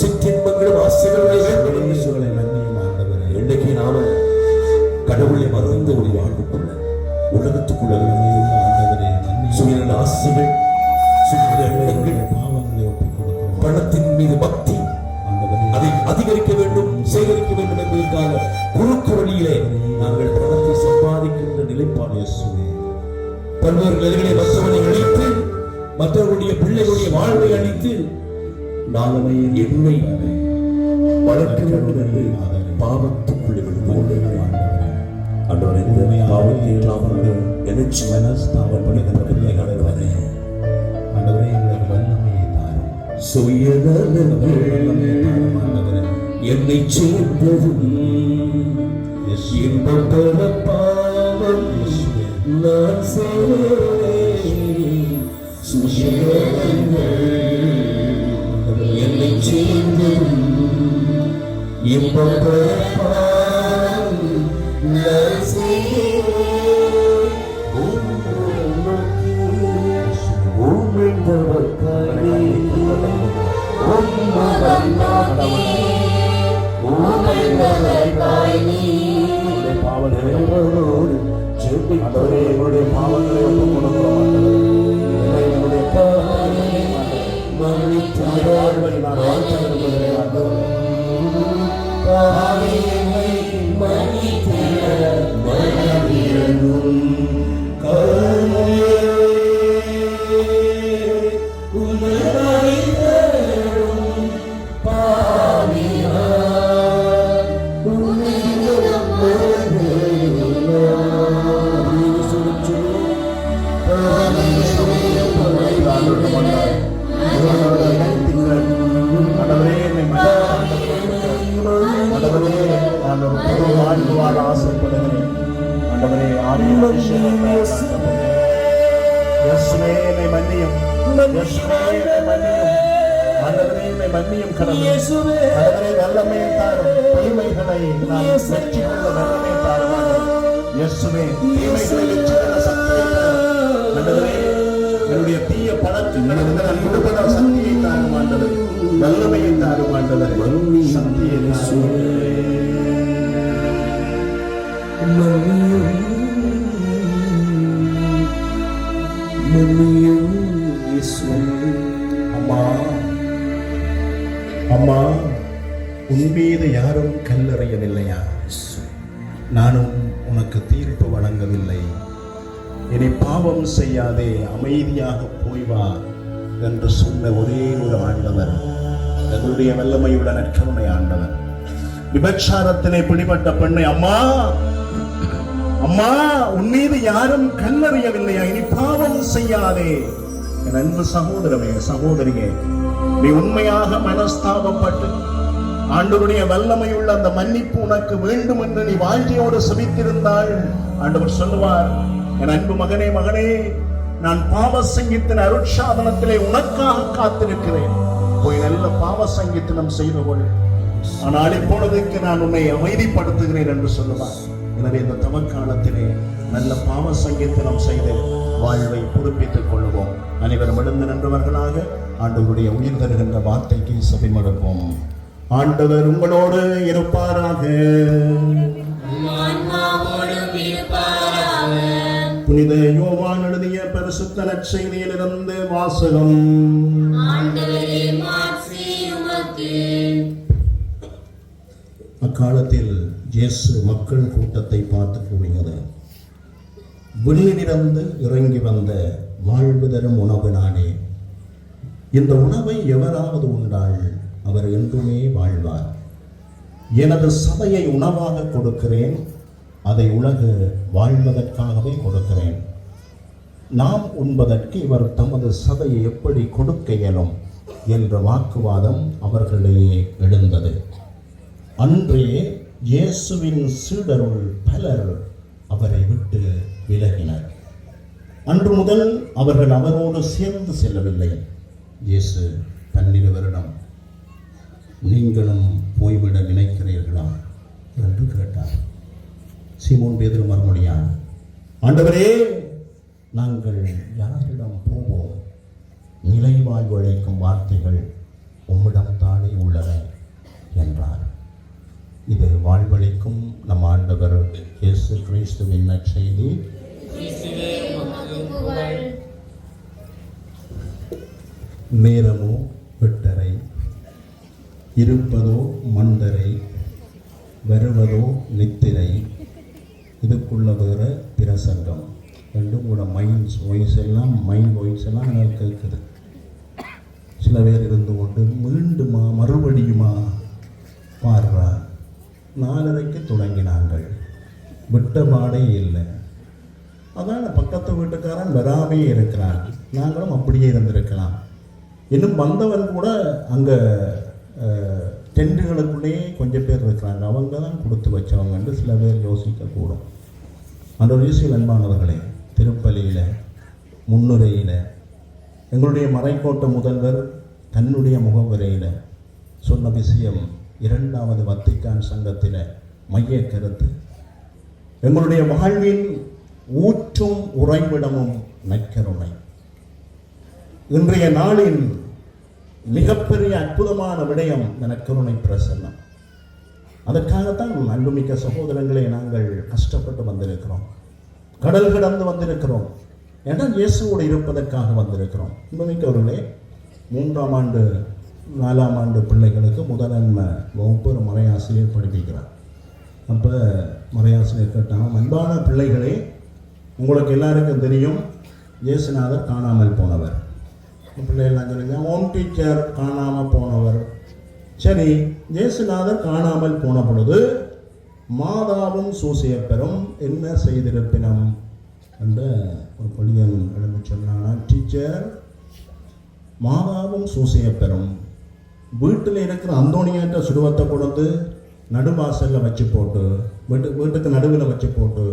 சிற்றின்பங்களும் ஆசைகளுடைய வேண்டும் என்று சொல்ல இன்னைக்கு நாம கடவுளை மறந்து ஒரு வாழ்வுக்குள்ள உலகத்துக்குள்ள சுயநல ஆசைகள், பணத்தின் மீது பக்தி, அதை அதிகரிக்க வேண்டும், சேகரிக்க வேண்டும் என்பதற்காக குறுக்கு வழியிலே நாங்கள் பணத்தை சம்பாதிக்கின்ற நிலைப்பாடு. பல்வேறு நிலைகளை மற்றவனை அழித்து, மற்றவருடைய பிள்ளைகளுடைய வாழ்வை அழித்து நாங்கள் என்னை வளர்க்க வேண்டும் என்று பாவத்துக்குள்ளே விழுந்து ஆண்டவரே, இந்த பாவத்தை எல்லாம் நினைச்சு மனஸ்தாபப்படுகிற ஆண்டவரே, ஆண்டவரே எங்களுக்கு வல்லமையை தாரும், சுயநலங்கள் என்னை சேர்ந்ததும் இன்பம் பெற பாவம் நான் செய்தேன். சுயநலங்கள் என்னை சேர்ந்ததும் இன்பம் பெற பாவம் நான் செய்தேன். உம்முடன் நோக்கி உம்மிழ்ந்தவர் காணே ஆண்டவரே, எங்களுடைய பாவங்களை ஒப்புக் கொடுக்கிறோம் ஆண்டவரே. எங்களுடைய பாவங்களை வாழ்வை நான் வாழ்த்த விரும்புகிறேன் ஆண்டவரே. ஆண்டவரே, என்னை ஆண்டவரே, நான் ஒரு புது வாழ்வு வாழ ஆசைப்படுகிறேன் ஆண்டவரே. ஆவியின் அபிஷேகத்தை இயேசுவே, என்னை மன்னியும். இயேசுவே, என்னை மன்னியும். ஆண்டவரே, என்னை மன்னியும் கடவுளே. ஆண்டவரே, வல்லமையை தாரும். தீமைகளை நான் வெற்றி கொள்ள வல்லமையை தாரும் ஆண்டவரே. இயேசுவே, தீமைகளை வெற்றி கொள்ள சக்தியை தாரும் ஆண்டவரே. என்னுடைய தீய பழக்கங்களிலிருந்து நான் விடுபட சக்தியை தாரும் ஆண்டவரே. வல்லமையை தாரும் ஆண்டவரே. சக்தியை அம்மா, அம்மா, உன் மீது யாரும் கல்லெறியவில்லையா? நானும் உனக்கு தீர்ப்பு வழங்கவில்லை. இனி பாவம் செய்யாதே, அமைதியாக போய் வா என்று சொன்ன ஒரே ஒரு ஆண்டவர் எங்களுடைய வல்லமையுள்ள நற்கருணை ஆண்டவர். விபச்சாரத்திலே பிடிபட்ட பெண்ணை, அம்மா அம்மா, உன் மீது யாரும் கல்லெறியவில்லையா? இனி பாவம் செய்யாதே. என் அன்பு சகோதரமே, சகோதரியே, நீ உண்மையாக மனஸ்தாபப்பட்டு ஆண்டவருடைய வல்லமையுள்ள அந்த மன்னிப்பு உனக்கு வேண்டும் என்று நீ வாழ்க்கையோடு செபித்திருந்தால் ஆண்டவர் சொல்லுவார், என் அன்பு மகனே, மகனே, நான் பாவ சங்கீத்தின் அருட்சாதனத்திலே உனக்காக காத்திருக்கிறேன். போய் நல்ல பாவ சங்கீத்தனம் செய்து கொள். ஆனால் இப்பொழுதுக்கு நான் உன்னை அமைதிப்படுத்துகிறேன் என்று சொல்லுவார். எனவே இந்த தவக்காலத்திலே நல்ல பாவ சங்கீத்தனம் செய்து வாழ்வை புதுப்பித்துக் கொள்வோம். அனைவரும் எழுந்து நின்றவர்களாக ஆண்டவருடைய உயிர் தருகின்ற வார்த்தைக்கு செவிமடுப்போம். ஆண்டவர் உங்களோடு இருப்பாராக. புனித யோவான் எழுதிய பரிசுத்த நற்செய்தியிலிருந்து வாசகம். அக்காலத்தில் இயேசு மக்கள் கூட்டத்தை பார்த்து கூறியது, விண்ணிலிருந்து இறங்கி வந்த வாழ்வு தரும் உணவு நானே. இந்த உணவை எவராவது உண்டால் அவர் என்றுமே வாழ்வார். எனது சதையை உணவாக கொடுக்கிறேன், அதை உலகு வாழ்வதற்காகவே கொடுக்கிறேன். நாம் உண்பதற்கு இவர் தமது சதையை எப்படி கொடுக்க இயலும் என்ற வாக்குவாதம் அவர்களிடையே எழுந்தது. அன்றே இயேசுவின் சீடருள் பலர் அவரை விட்டு விலகினர். அன்று முதல் அவர்கள் அவரோடு சேர்ந்து செல்லவில்லை. இயேசு தன்னிருவரிடம், நீங்களும் போய்விட நினைக்கிறீர்களா என்று கேட்டார். சீமோன் பேதுரு மறுமொழியான், ஆண்டவரே, நாங்கள் யாரிடம் போவோம்? நிலை வாழ்வழைக்கும் வார்த்தைகள் உம்மிடம் தானே உள்ளன என்றார். இது வாழ்வழிக்கும் நம் ஆண்டவர் இயேசு கிறிஸ்துவின் நற்செய்தி. நேரமோ 8:30, இருப்பதோ மந்தரை, வருவதோ நித்திரை. இதுக்குள்ள வேற பிரசங்கம் ரெண்டும் கூட மைண்ட் வாய்ஸ் எல்லாம் எனக்கு கேட்குது. சில பேர் இருந்து கொண்டு மீண்டுமா மறுபடியுமா பாடுறா. 4:30 தொடங்கினாங்கள், விட்ட பாடே இல்லை. அதான் பக்கத்து வீட்டுக்காரன் வராமே இருக்கிறான். நாங்களும் அப்படியே இருந்திருக்கலாம். இன்னும் வந்தவன் கூட அங்கே டென்ட்டுகளுக்குள்ளேயே கொஞ்சம் பேர் இருக்கிறாங்க. அவங்க தான் கொடுத்து வச்சவங்கன்னு சில பேர் யோசிக்கக்கூடும். அந்த ஒரு விஷயம் அன்பானவர்களே, திருப்பலியில் முன்னுரையில் எங்களுடைய மறைக்கோட்ட முதல்வர் தன்னுடைய முகவுரையில் சொன்ன விஷயம் 2வது வத்திக்கான் சங்கத்தில் மைய கருத்து, எங்களுடைய வாழ்வின் ஊற்றும் உறைவிடமும் நற்கருணை. இன்றைய நாளின் மிகப்பெரிய அற்புதமான விடயம் இந்த நற்கருணை பிரசன்னம். அதற்காகத்தான் அன்புமிக்க சகோதரங்களே நாங்கள் கஷ்டப்பட்டு வந்திருக்கிறோம். கடல் கடந்து வந்திருக்கிறோம். ஏன்னா இயேசுவோடு இருப்பதற்காக வந்திருக்கிறோம். மிக்கவர்களே, 3ஆம் ஆண்டு 4ஆம் ஆண்டு பிள்ளைகளுக்கு முதலன்ம வகுப்பு ஒரு மறையாசிரியர் படிப்பிக்கிறார். அப்போ மறையாசிரியர் கேட்டாங்க, அன்பான பிள்ளைகளே, உங்களுக்கு எல்லாருக்கும் தெரியும் இயேசுநாதர் காணாமல் போனவர். பிள்ளைகள்லாம் சொல்லுங்க, ஹோம் டீச்சர் காணாமல் போனவர். சரி, இயேசுநாதர் காணாமல் போன பொழுது மாதாவும் சூசையப்பரும் என்ன செய்திருப்பினம் என்று ஒரு பள்ளியன் எழுந்து சொன்னானா, டீச்சர், மாதாவும் சூசையப்பரும் வீட்டில் இருக்கிற அந்தோணியாற்ற சுருவத்தை கொண்டு நடுவாசலில் வச்சு போட்டு, வீட்டுக்கு நடுவில் வச்சு போட்டு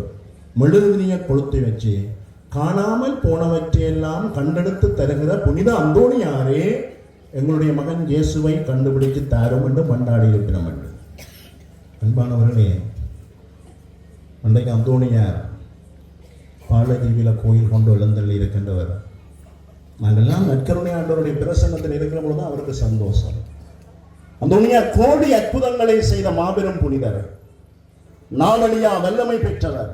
மெழுகுதிரியை கொளுத்தி வச்சு காணாமல் போனவற்றையெல்லாம் கண்டெடுத்து தருகிற புனித அந்தோணியாரே எங்களுடைய மகன் இயேசுவை கண்டுபிடித்து தாரும் என்று மண்டாடி இருக்கிறோம் என்று. அன்பானவர்களே, அன்றைக்கு அந்தோணியார் பாலதீவில கோயில் கொண்டு எழுந்தள்ளி இருக்கின்றவர். நாங்கள்லாம் நற்கருணை ஆண்டவருடைய பிரசன்னத்தில் இருக்கிற பொழுது அவருக்கு சந்தோஷம். அந்தோணியார் கோடி அற்புதங்களை செய்த மாபெரும் புனிதர், நாளடியா வல்லமை பெற்றவர்.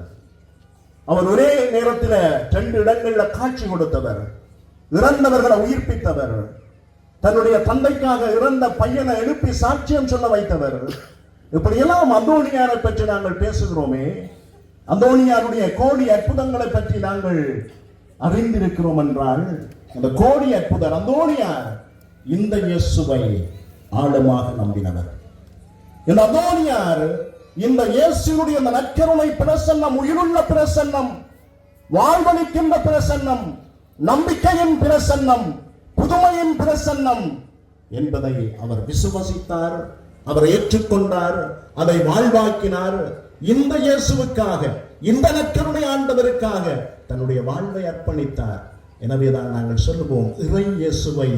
அவர் ஒரே நேரத்தில் 2 இடங்களில் காட்சி கொடுத்தவர், இறந்தவர்களை உயிர்ப்பித்தவர், தன்னுடைய தந்தைக்காக இறந்த பையனை எழுப்பி சாட்சியம் சொல்ல வைத்தவர். இப்படியெல்லாம் அந்தோணியாரை பற்றி நாங்கள் பேசுகிறோமே, அந்தோணியாருடைய கோடி அற்புதங்களை பற்றி நாங்கள் அறிந்திருக்கிறோம் என்றால், அந்த கோடி அற்புதர் அந்தோணியார் இந்த இயேசுவை ஆழமாக நம்பினவர். இந்த அந்தோணியார் இந்த இயேசுடைய அந்த நற்கருணை பிரசன்னம், உயிருள்ள பிரசன்னம், வாழ்வளிக்கின்ற பிரசன்னம், நம்பிக்கையின் பிரசன்னம், புதுமையின் பிரசன்னம் என்பதை அவர் விசுவசித்தார், அவர் ஏற்றுக்கொண்டார், அதை வாழ்வாக்கினார். இந்த இயேசுவுக்காக, இந்த நற்கருணை ஆண்டவருக்காக தன்னுடைய வாழ்வை அர்ப்பணித்தார். எனவேதான் நாங்கள் சொல்லுவோம், இறை இயேசுவை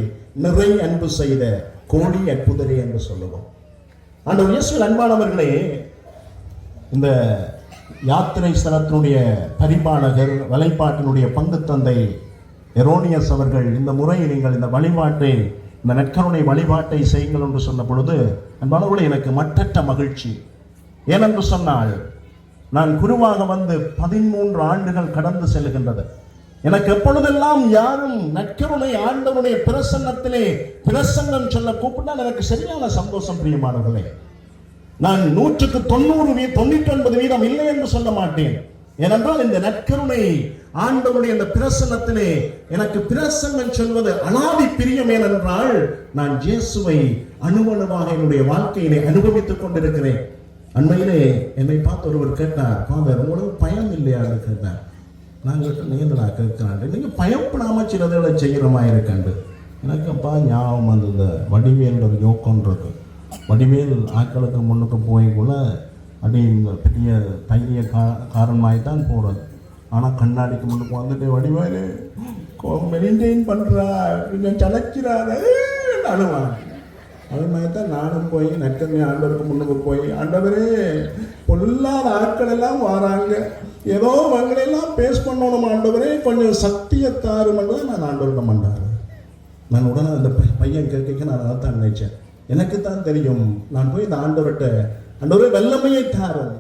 நிறை அன்பு செய்த கோடி அற்புதரே என்று சொல்லுவோம். ஆண்டவர் இயேசுவின் அன்பானவர்களே, இந்த யாத்திரை ஸ்தலத்தினுடைய பரிபாலகர், வலைப்பாட்டினுடைய பங்கு தந்தை எரோனியஸ் அவர்கள் இந்த முறை நீங்கள் இந்த வழிபாட்டை, இந்த நற்கருணை வழிபாட்டை செய்யுங்கள் என்று சொன்ன பொழுது அன்பானவர்களே, எனக்கு மற்றற்ற மகிழ்ச்சி. ஏனென்று சொன்னால், நான் குருவாக வந்து 13 ஆண்டுகள் கடந்து செல்கின்றது. எனக்கு எப்பொழுதெல்லாம் யாரும் நற்கருணை ஆண்டவருடைய பிரசன்னத்திலே பிரசன்னம் சொல்ல கூப்பிட்டால் எனக்கு சரியான சந்தோஷம். பிரியமானவர்களே, நான் 100க்கு 99% இல்லை என்று சொல்ல மாட்டேன். ஏனென்றால் இந்த நற்கருணை ஆண்டவருடைய இந்த பிரசன்னத்திலே எனக்கு பிரசன்னம் சொல்வது அனாதி பிரியம். ஏனென்றால் நான் இயேசுவை அணுவணுவாக என்னுடைய வாழ்க்கையிலே அனுபவித்துக் கொண்டிருக்கிறேன். அண்மையிலே என்னை பார்த்து ஒருவர் கேட்டார், ஃபாதர், உங்களுக்கு பயம் இல்லையான்னு கேட்டார். நாங்கள் நீங்களா கேட்கிறான், நீங்கள் பயப்படாமல் சிலதுகளை செய்கிறமா இருக்கண்டு. எனக்கு அப்பா ஞாபகம் வந்து இந்த வடிவேல் ஒரு யோக்கம் இருக்கு. வடிவேல் ஆக்களுக்கு முன்னுக்கு போய்க்குள்ள அப்படி பெரிய தைரிய காரணமாகத்தான் போகிறது. ஆனால் கண்ணாடிக்கு முன்னுக்கு வந்துட்டு வடிவேலு மெயின்டைன் பண்ணுறா, கொஞ்சம் சளைக்கிறாரு அழுவாங்க. அது மாதிரி தான் நானும் போய் நற்கருணை ஆண்டவருக்கு முன்னுக்கு போய், ஆண்டவரே, பொல்லாத ஆட்கள் எல்லாம் வராங்க, ஏதோ அவங்களெல்லாம் பேஸ் பண்ணணும் ஆண்டவரே, கொஞ்சம் சக்தியை தாருமென்று நான் ஆண்டவர்கிட்ட பண்ணாரு. நான் உடனே அந்த பையன் கேட்க நான் அதை தான் நினைச்சேன். எனக்கு தான் தெரியும், நான் போய் இந்த ஆண்டவர்கிட்ட, ஆண்டவரே வல்லமையை தாரும்,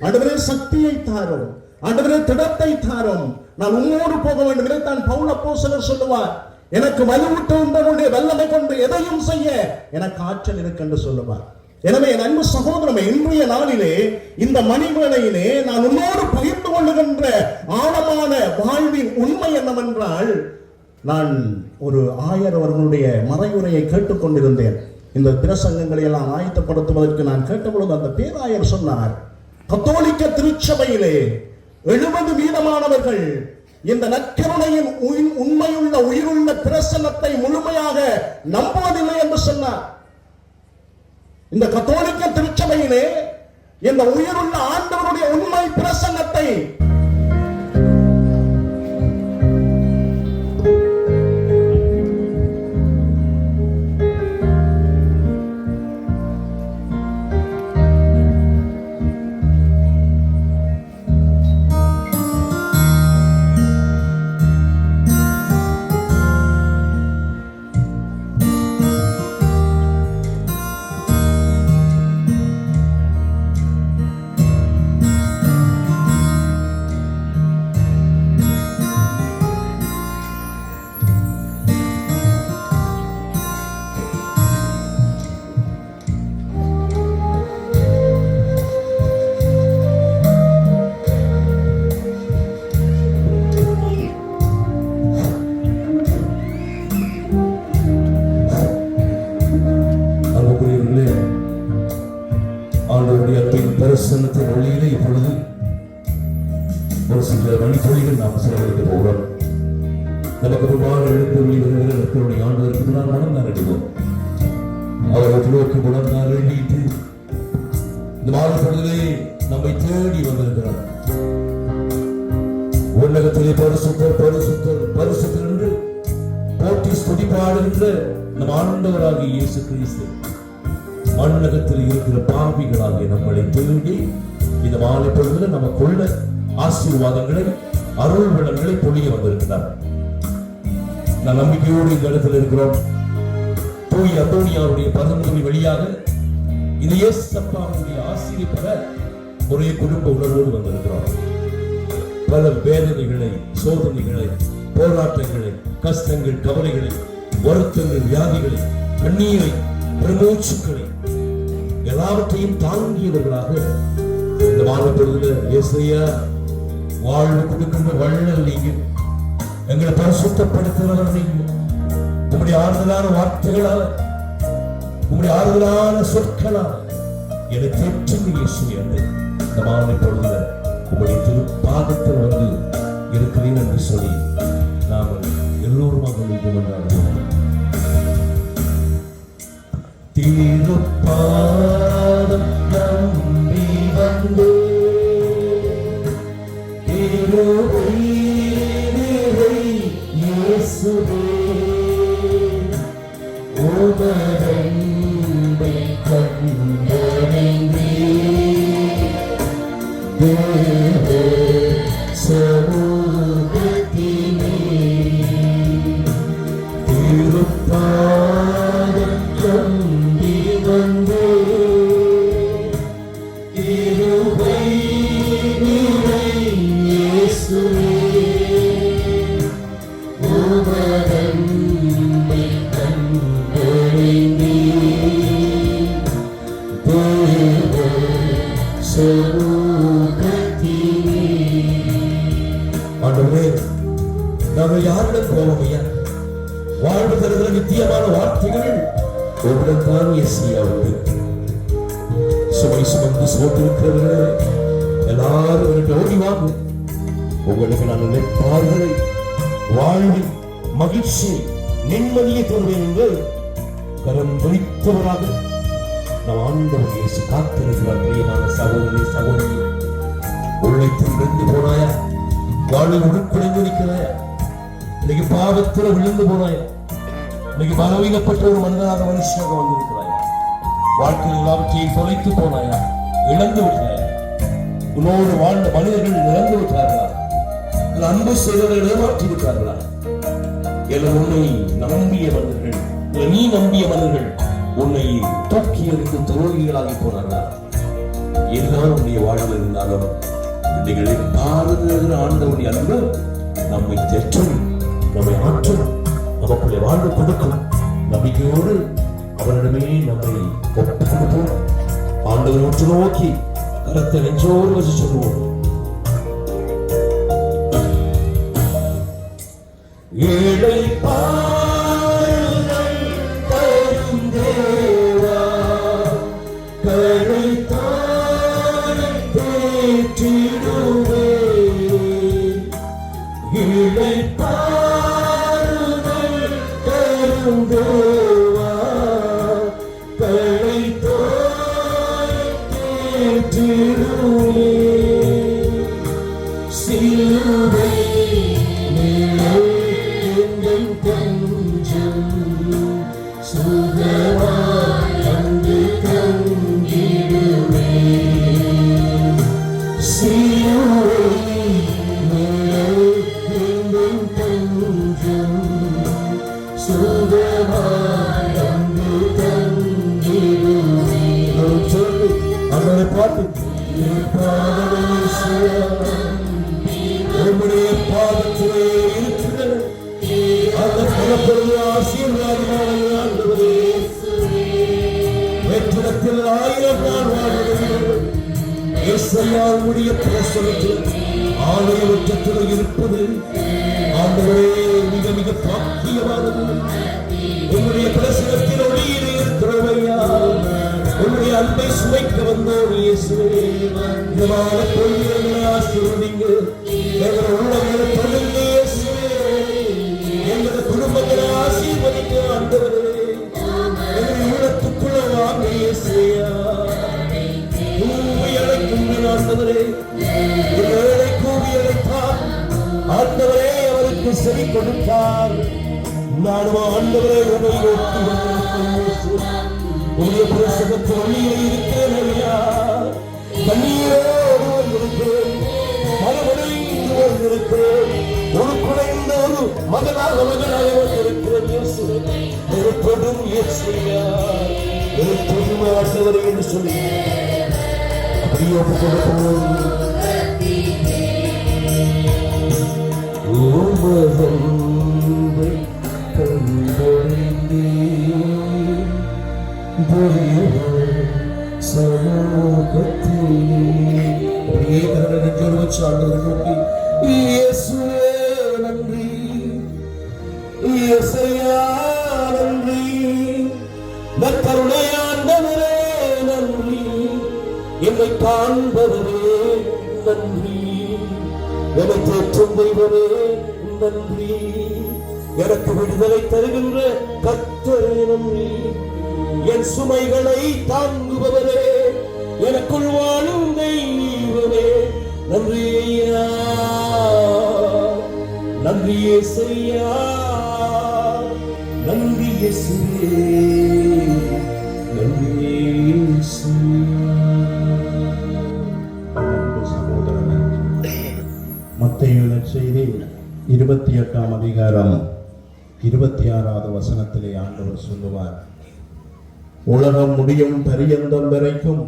ஆண்டவரே சக்தியை தாரும், ஆண்டவரே திடத்தை தாரும், நான் உம்மோடு போக வேண்டும். இதைத்தான் பவுல் அப்போஸ்தலர் சொல்லுவார், எனக்கு வலுவூட்டுகின்றவருடைய வல்லமை கொண்டு எதையும் செய்ய எனக்கு ஆற்றல் இருக்கு என்று சொல்லுவார். எனவே என் அன்பு சகோதரமே, இன்றைய நாளிலே இந்த மணிவேளையிலே நான் உன்னோடு பகிர்ந்து கொள்ளுகின்ற ஆழமான வாழ்வின் உண்மை என்னவென்றால், நான் ஒரு ஆயர் அவர்களுடைய மறைவுரையை கேட்டுக்கொண்டிருந்தேன். இந்த பிரசங்கங்களை எல்லாம் ஆயத்தப்படுத்துவதற்கு நான் கேட்டபொழுது அந்த பேராயர் சொன்னார், கத்தோலிக்க திருச்சபையிலே 70% இந்த நற்கருணையின் உண்மையுள்ள உயிருள்ள பிரசன்னத்தை முழுமையாக நம்புவதில்லை என்று சொன்னார். இந்த கத்தோலிக்க திருச்சபையிலே இந்த உயிருள்ள ஆண்டவருடைய உண்மை பிரசன்னத்தை வேளையிலே ஆண்டவருடைய அன்பின் பிரசன்னத்தின் வழியிலே இப்பொழுது ஒரு சில மணித்துளிகள் நாம் செலவழிக்க போகிறோம். நமக்கு முன்பாக எழுந்து வெளிவருகிற மக்களுடைய ஆண்டவருக்கு நான் மனம் தான் அடிவோம். அவரை நோக்கி குணம் தான் எழுதிட்டு இந்த மாதப்பொழுதிலே நம்மை தேடி வந்திருக்கிறார். உலகத்திலே பரிசுத்தர் பரிசுத்தர் பரிசுத்தர் என்று போட்டி ஸ்துதி பாடுகின்ற நம் ஆண்டவராகிய இயேசு கிறிஸ்து மண்ணகத்தில் இருக்கிற பாவிகளாகிய நம்மளை தேடி இந்த மாலை பொழுதுல நமக்குள்ள ஆசீர்வாதங்களை அருள் வளங்களை பொழிய வந்திருக்கிறார். நான் நம்பிக்கையோடு இந்த இடத்துல இருக்கிறோம். தூய் அந்தோனியாருடைய பரந்துரை வழியாக இந்த இயேசப்பாவுடைய ஆசீர்வாதத்தை பெற ஒரே குடும்ப உணர்வோடு வந்திருக்கிறோம். பல வேதனைகளை, சோதனைகளை, போராட்டங்களை, கஷ்டங்கள், கவலைகளை, வருத்தங்கள், வியாதிகளை, கண்ணீரை, பெருமூச்சுக்களை எல்லாவற்றையும் தாங்கியவர்களாக இந்த மாதப்பொழுதுல இயேசையா வாழ்வு கொடுக்கின்ற வள்ளல் நீங்க, எங்களை பரிசுத்தப்படுத்துகிறவர் நீங்க. உங்களுடைய ஆறுதலான வார்த்தைகளால, உங்களுடைய ஆறுதலான சொற்களால் என்னை தேற்றுங்க இயேசுவே. இந்த மாதப்பொழுதுல உங்களுடைய திருப்பாதத்தில் வந்து இருக்கிறேன் என்று சொல்லி நாங்கள் எல்லோரும் கொண்டாடுவோம். திருப்பாதம் நம்பி வந்து இயேசுவே உமதன்பை கண்டடைந்தே தேவ சமூகத்திலே திருப்பாதம் நம்பி வந்து திருவை நிறை இயேசுவே உமதன்பை கண்டடைந்தே தேவ சமூகத்திலே. ஆண்டவரே, நாங்கள் யாருடன் போவோம் ஐயா? வாழ்வு தருகிற நித்தியமான வார்த்தைகள் உங்களுடன் தான் இயேசுவே உண்டு. சுமை சுமந்து சோற்றிருக்கிறவர்களே எல்லாரும் எனக்கு ஓடி வாங்க. உங்களுக்கு நான் நினைப்பார்களை வாழ்வில் மகிழ்ச்சி நிம்மதியை தருவேன் என்று கரம் பிடித்தவராக நம் ஆண்டவர் இயேசு காத்திருக்கிறார். பிரியமான சகோதரி சகோதரி, உள்ளத்தில் விழுந்து போனாயா? வாழ்வில் உட்குடைந்து நிற்கிறாயா? இன்னைக்கு பாவத்தில் விழுந்து போனாயா? இன்னைக்கு பலவீனப்பட்ட ஒரு மனிதனாக மனுஷனாக வந்திருக்கிறாயா? வாழ்க்கையில் எல்லாவற்றையும் தொலைத்து போனாயா? இழந்து விட்டாயா? உன்னோடு வாழ்ந்த மனிதர்கள் இழந்து விட்டார்களா? அன்பு செய்தவர்கள் ஏமாற்றி விட்டார்களா? எல்லாம் உன்னை நம்பிய மனிதர்கள், நீ நம்பிய மனிதர்கள் உன்னை தூக்கி எறிந்து துரோகிகளாகி போனார்களா? இதுதான் உன்னுடைய வாழ்வில் இருந்தாலும் நீங்கள் பாருகிற ஆண்டவருடைய அன்பு நம்மை தேற்றும், நம்மை ஆற்றும், நமக்குள்ளே வாழ்வு கொடுக்கும். நம்பிக்கையோடு அவரிடமே நம்மை ஒப்புக் கொடுப்போம். ஆண்டவரை உற்று நோக்கி கரத்தை நெஞ்சோடு வச்சு சொல்லுவோம். ஏழை பாருங்கள் தரும் தேவா, கரை தாழை தேற்றிடுவே. ஏழை பாருங்கள் தரும் தேவா, கரை தாழை தேற்றிடுவே. சிலுவை பாதத்திலே இருக்கிற அந்த பலப்பொழுது ஆசீர்வாதமான வெற்றிடத்தில் 1000 நாள் வாழ்வது இயேசுவுடைய பிரசன்னத்தில் ஆலய உச்சத்தில் இருப்பது ஆண்டவரே மிக மிக பாக்கியமானது. உங்களுடைய பிரசன்னத்தில் ஒளியிலே இருக்கிறவையா இயேசுவே இந்த மாலை பொழுதுகளை ஆசீர்வதிங்க. எங்கள் உள்ளங்களை தொடுங்க இயேசுவே. எங்கள் குடும்பங்களை ஆசீர்வதிங்க ஆண்டவரே. எங்கள் உள்ளத்துக்குள்ள வாங்க இயேசுவையா. கூவி அழைக்கும் ஆண்டவரே. ஏழை கூவி அழைத்தார் ஆண்டவரே, அவருக்கு செவி கொடுத்தார். நானும் ஆண்டவரே உங்களை நோக்கி உடைய பிரசவத்தில் ஒளியில் இருக்கிறேன் ஐயா. கண்ணீரோடு வந்திருக்கிறேன், மறுபடியும் வந்திருக்கிறேன். ஒரு குறைந்த ஒரு மகனாக வந்திருக்கிறேன் இயேசுவே. எப்போதும் இயேசுவையா, எப்போதும் ஆண்டவரே என்று சொல்லி அப்படியே ஒப்புக் கொடுப்போம். என்னை காண்பவரே நன்றி, என்னை தேற்றும் தெய்வமே நன்றி, எனக்கு விடுதலை தருகின்ற கர்த்தரே நன்றி, என் சுமைகளை தாங்குபவரே, எனக்குள் வாழும் தெய்வமே நன்றி ஐயா, நன்றி இயேசுவையா, நன்றி இயேசுவே, நன்றி இயேசுவே. மத்தேயு நற்செய்தி 28ஆம் அதிகாரம் 26வது வசனத்திலே ஆண்டவர் சொல்லுவார், உலகம் முடியும் பரியந்தம் வரைக்கும்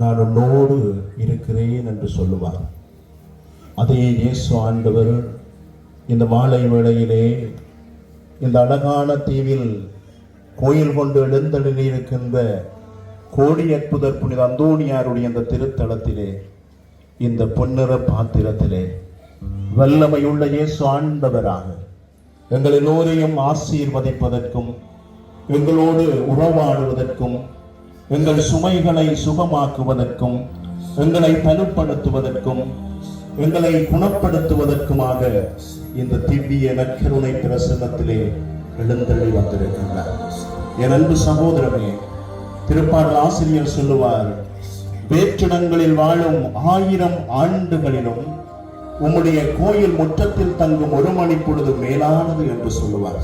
நான் உன்னோடு இருக்கிறேன் என்று சொல்லுவார். அதே இயேசு ஆண்டவர் இந்த மாலை வேளையிலே இந்த அழகான தீவில் கோயில் கொண்டு எழுந்தருளியிருக்கின்ற கோடி அற்புதர் புனித அந்தோணியாருடைய இந்த திருத்தலத்திலே இந்த பொன்னிற பாத்திரத்திலே வல்லமையுள்ள இயேசு ஆண்டவராக எங்கள் எல்லோரையும் ஆசீர்வதிப்பதற்கும், எங்களோடு உறவாடுவதற்கும், எங்கள் சுமைகளை சுகமாக்குவதற்கும், எங்களை பலுப்படுத்துவதற்கும், எங்களை குணப்படுத்துவதற்குமாக இந்த திவ்ய நற்கருணை பிரசன்னத்திலே எழுந்தருளி வந்திருக்கின்றார். என் அன்பு சகோதரமே, திருப்பாடல் ஆசிரியர் சொல்லுவார், வேற்றிடங்களில் வாழும் 1000 ஆண்டுகளிலும் உம்முடைய கோயில் முற்றத்தில் தங்கும் ஒரு மணி பொழுது மேலானது என்று சொல்லுவார்.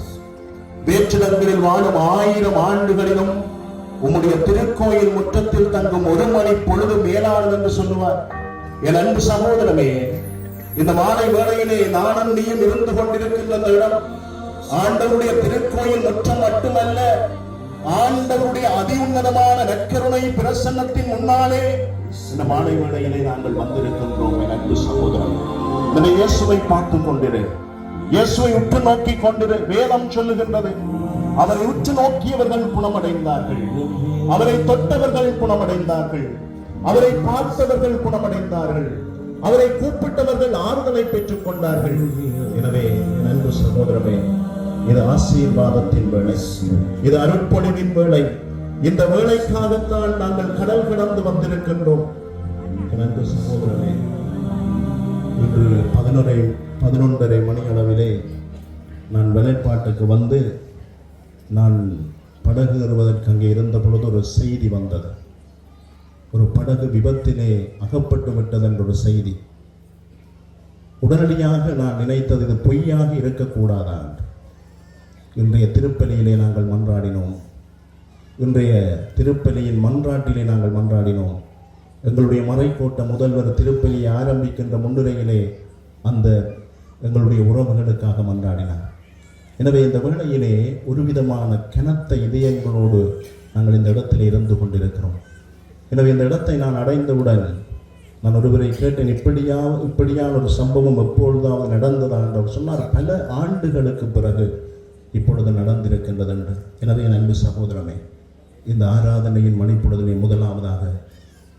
வேற்றிடங்களில் வாழும் 1000 ஆண்டுகளிலும் உம்முடைய திருக்கோயில் முற்றத்தில் தங்கும் ஒரு மணி பொழுது மேலானது என்று சொல்லுவார். என் அன்பு சகோதரமே, இந்த மாலை வேளையிலே நானும் நீயும் இருந்து கொண்டிருக்கின்ற இடம் ஆண்டவருடைய திருக்கோயில் முற்றம் மட்டுமல்ல, ஆண்டவருடைய அதி உன்னதமான நற்கருணை பிரசன்னத்தின் முன்னாலே இந்த மாலை வேளையிலே நாங்கள் வந்திருக்கின்றோம். என் அன்பு சகோதரன், இந்த இயேசுவை பார்த்துக் கொண்டிரு, இயேசுவை உற்று நோக்கி கொண்டிரு. வேதம் சொல்லுகின்றது, அவரை உற்று நோக்கியவர்கள் குணமடைந்தார்கள், அவரை தொட்டவர்கள் குணமடைந்தார்கள், அவரை பார்த்தவர்கள் குணமடைந்தார்கள், அவரை கூப்பிட்டவர்கள் ஆறுதலை பெற்றுக் கொண்டார்கள். எனவே அன்பு சகோதரமே, இது ஆசீர்வாதத்தின் வேளை, இது அருட்பொழிவின் வேளை. இந்த வேளைக்காகத்தான் நாங்கள் கடல் கடந்து வந்திருக்கின்றோம். அன்பு சகோதரமே, இன்று 11:30 மணி அளவிலே நான் வேலைப்பாட்டுக்கு வந்து நான் படகு ஏறுவதற்கு அங்கே இருந்த பொழுது ஒரு செய்தி வந்தது. ஒரு படகு விபத்திலே அகப்பட்டு விட்டது என்ற ஒரு செய்தி. உடனடியாக நான் நினைத்தது, இது பொய்யாக இருக்கக்கூடாதா. இன்றைய திருப்பலியிலே நாங்கள் மன்றாடினோம். இன்றைய திருப்பலியின் மன்றாட்டிலே நாங்கள் மன்றாடினோம். எங்களுடைய மறைக்கோட்ட முதல்வர் திருப்பலியை ஆரம்பிக்கின்ற முன்னுரையிலே அந்த எங்களுடைய உறவுகளுக்காக மன்றாடினார். எனவே இந்த வேளையிலே ஒரு விதமான கனத்த இதயங்களோடு நாங்கள் இந்த இடத்திலே இருந்து கொண்டிருக்கிறோம். எனவே இந்த இடத்தை நான் அடைந்தவுடன் நான் ஒருவரை கேட்டேன், இப்படியான ஒரு சம்பவம் எப்பொழுதாவது நடந்ததா என்று சொன்னார். பல ஆண்டுகளுக்கு பிறகு இப்பொழுது நடந்திருக்கின்றது என்று. எனவே என் அன்பு சகோதரமே, இந்த ஆராதனையின் மணிப்பொழுதிலே முதலாவதாக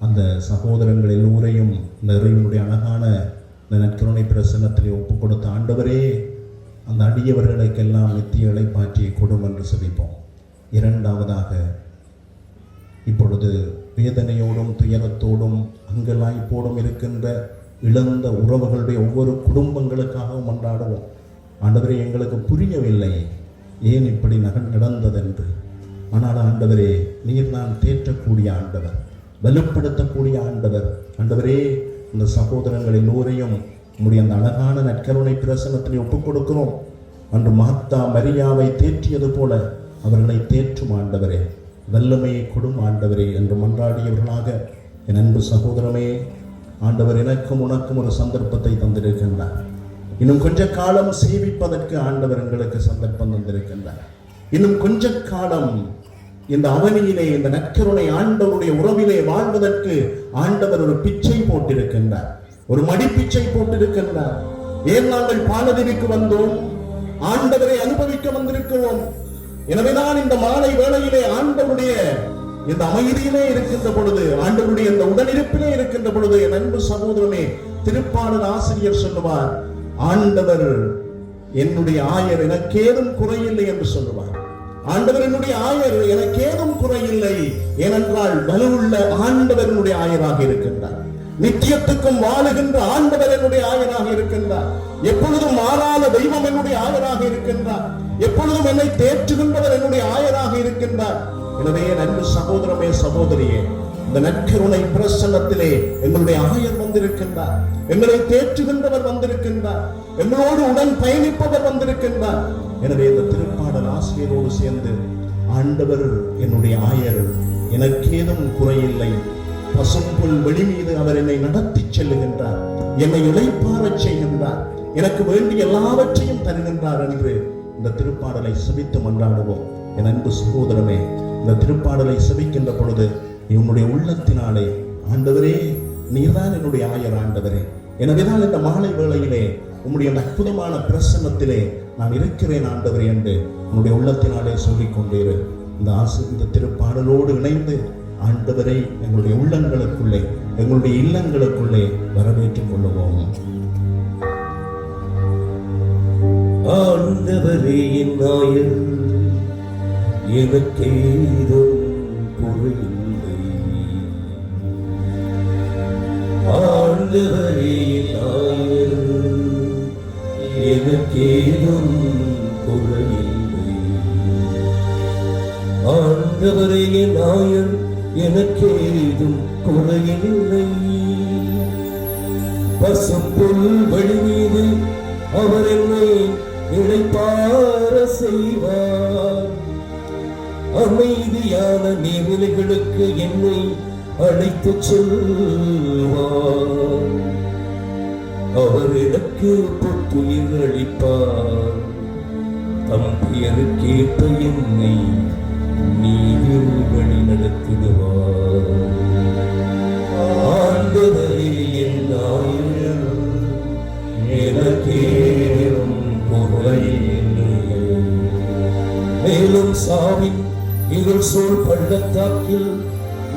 அந்த சகோதரங்கள் எல்லோரையும் இந்த இறைவனுடைய அழகான இந்த நற்கருணை பிரசன்னத்திலே ஒப்புக் கொடுத்த ஆண்டவரே, அந்த அடியவர்களுக்கெல்லாம் நித்திய இளைப்பாற்றியை கொடும் என்று செபிப்போம். இரண்டாவதாக, இப்பொழுது வேதனையோடும் துயரத்தோடும் அங்கலாய்ப்போடும் இருக்கின்ற இழந்த உறவுகளுடைய ஒவ்வொரு குடும்பங்களுக்காகவும் மன்றாடுவோம். ஆண்டவரே, எங்களுக்கு புரியவில்லை ஏன் இப்படி நடந்ததென்று. ஆனால் ஆண்டவரே, நீர் நான் தேற்றக்கூடிய ஆண்டவர், வலுப்படுத்தக்கூடிய ஆண்டவர். ஆண்டவரே, இந்த சகோதரங்கள் எல்லோரையும் உம்முடைய அந்த அழகான நற்கருணை பிரசன்னத்தில் ஒப்புக் கொடுக்கிறோம். அன்று மாத்தா மரியாவை தேற்றியது போல அவர்களை தேற்றும் ஆண்டவரே, வல்லமையை கொடும் ஆண்டவரே என்று மன்றாடியவர்களாக என் அன்பு சகோதரமே, ஆண்டவர் எனக்கும் உனக்கும் ஒரு சந்தர்ப்பத்தை தந்திருக்கின்றார். இன்னும் கொஞ்ச காலம் சேவிப்பதற்கு ஆண்டவர் எங்களுக்கு சந்தர்ப்பம் தந்திருக்கின்றார். இன்னும் கொஞ்ச காலம் இந்த அவனியிலே, இந்த நற்கருணை ஆண்டவருடைய உறவிலே வாழ்வதற்கு ஆண்டவர் ஒரு பிச்சை போட்டிருக்கின்றார், ஒரு மடிப்பிச்சை போட்டிருக்கின்றார். ஏன் நாங்கள் பாலதிக்கு வந்தோம்? ஆண்டவரை அனுபவிக்க வந்திருக்கிறோம். எனவேதான் இந்த மாலை வேளையிலே ஆண்டவருடைய இந்த அமைதியிலே இருக்கின்ற பொழுது, ஆண்டவருடைய இந்த உடனிருப்பிலே இருக்கின்ற பொழுது, என் அன்பு சகோதரனே, திருப்பாடல் ஆசிரியர் சொல்லுவார், ஆண்டவர் என்னுடைய ஆயர், எனக்கேதும் குறையில்லை என்று சொல்லுவார். ஆண்டவர் என்னுடைய ஆயர், எனக்கேதும் குறையில்லை. ஏனென்றால் வலுவுள்ள ஆண்டவர் என்னுடைய ஆயராக இருக்கின்றார். நித்தியத்துக்கும் வாழுகின்ற ஆண்டவர் என்னுடைய ஆயராக இருக்கின்றார். எப்பொழுதும் மாறாத தெய்வம் என்னுடைய ஆயராக இருக்கின்றார். எப்பொழுதும் என்னை தேற்றுகின்றவர் என்னுடைய ஆயராக இருக்கின்றார். எனவே அன்பு சகோதரமே, சகோதரியே, இந்த நற்கருணை பிரசன்னத்திலே எங்களுடைய ஆயர் வந்திருக்கின்றார், எங்களை தேற்றுகின்றவர் வந்திருக்கின்றார், எங்களோடு உடன் பயணிப்பவர் வந்திருக்கின்றார். எனவே இந்த திருப்பாடல் ஆசிரியரோடு சேர்ந்து, ஆண்டவர் என்னுடைய ஆயர், எனக்கேதும் குறையில்லை, பசும்புல் வெளி மீது அவர் என்னை நடத்தி செல்லுகின்றார், என்னை இளைப்பாறச் செய்கின்றார், எனக்கு வேண்டிய எல்லாவற்றையும் தருகின்றார் என்று இந்த திருப்பாடலை செபித்து மன்றாடுவோம். என் அன்பு சகோதரமே, இந்த திருப்பாடலை செபிக்கின்ற பொழுது உன்னுடைய உள்ளத்தினாலே, ஆண்டவரே, நீர்தான் என்னுடைய ஆயர் ஆண்டவரே, எனவேதான் இந்த மாலை வேளையிலே உம்முடைய அற்புதமான பிரசன்னத்திலே நான் இருக்கிறேன் ஆண்டவரே என்று உன்னுடைய உள்ளத்தினாலே சொல்லிக் கொண்டேரு. இந்த திருப்பாடலோடு இணைந்து ஆண்டவரை எங்களுடைய உள்ளங்களுக்குள்ளே, எங்களுடைய இல்லங்களுக்குள்ளே வரவேற்றுக் கொள்ளுவோம். ஆண்டவரே என் ஆயர், எனக்கேதும் குறையில்லை. ஆண்டவரே என் ஆயர், எனக்கேதும் குறையில்லை. ஆண்டவரே என் ஆயர், எனக்கேதும் குறையில்லை. பசும்புல் வெளி மீது அவர் என்னை இளைப்பாற செய்வார். அமைதியான நீர்நிலைகளுக்கு என்னை அழைத்து செல்வார். அவர் எனக்கு புத்துயிர் அளிப்பார். தம் பெயருக்கேற்ப என்னை நீதில் வழி நடத்திடுவார். ஆண்டவரே என் ஆயர், எனக்கேதும் குறையில்லை. மேலும் சாவின் இருள் சூழ் பள்ளத்தாக்கில்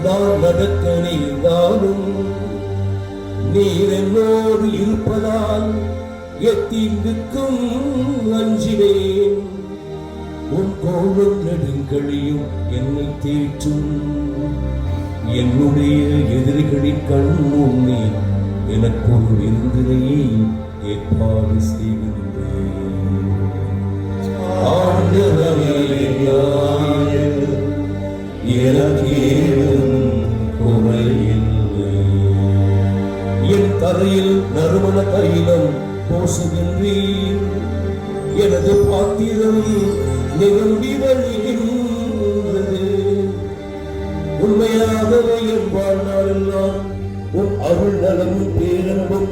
நான் நடக்க நேர்ந்தாலும் நீர் என்னோடு இருப்பதால் எத்தீங்குக்கும் அஞ்சினேன். உன் கோலும் நெடுங்கழியும் என்னை தேற்றும். என்னுடைய எதிரிகளின் கண் முன்னே எனக்கு ஒரு விருந்தினையை ஏற்பாடு செய்கின்றேன். ஆண்டவரே எனக்கேதும் குறையில்லை. என் தரையில் நறுமண தைலம் பூசுகின்றீர். எனது பாத்திரம் நிரம்பி வழிகின்றது. உண்மையாகவே என் வாழ்நாளெல்லாம் உன் அருள் நலமும் பேரன்பும்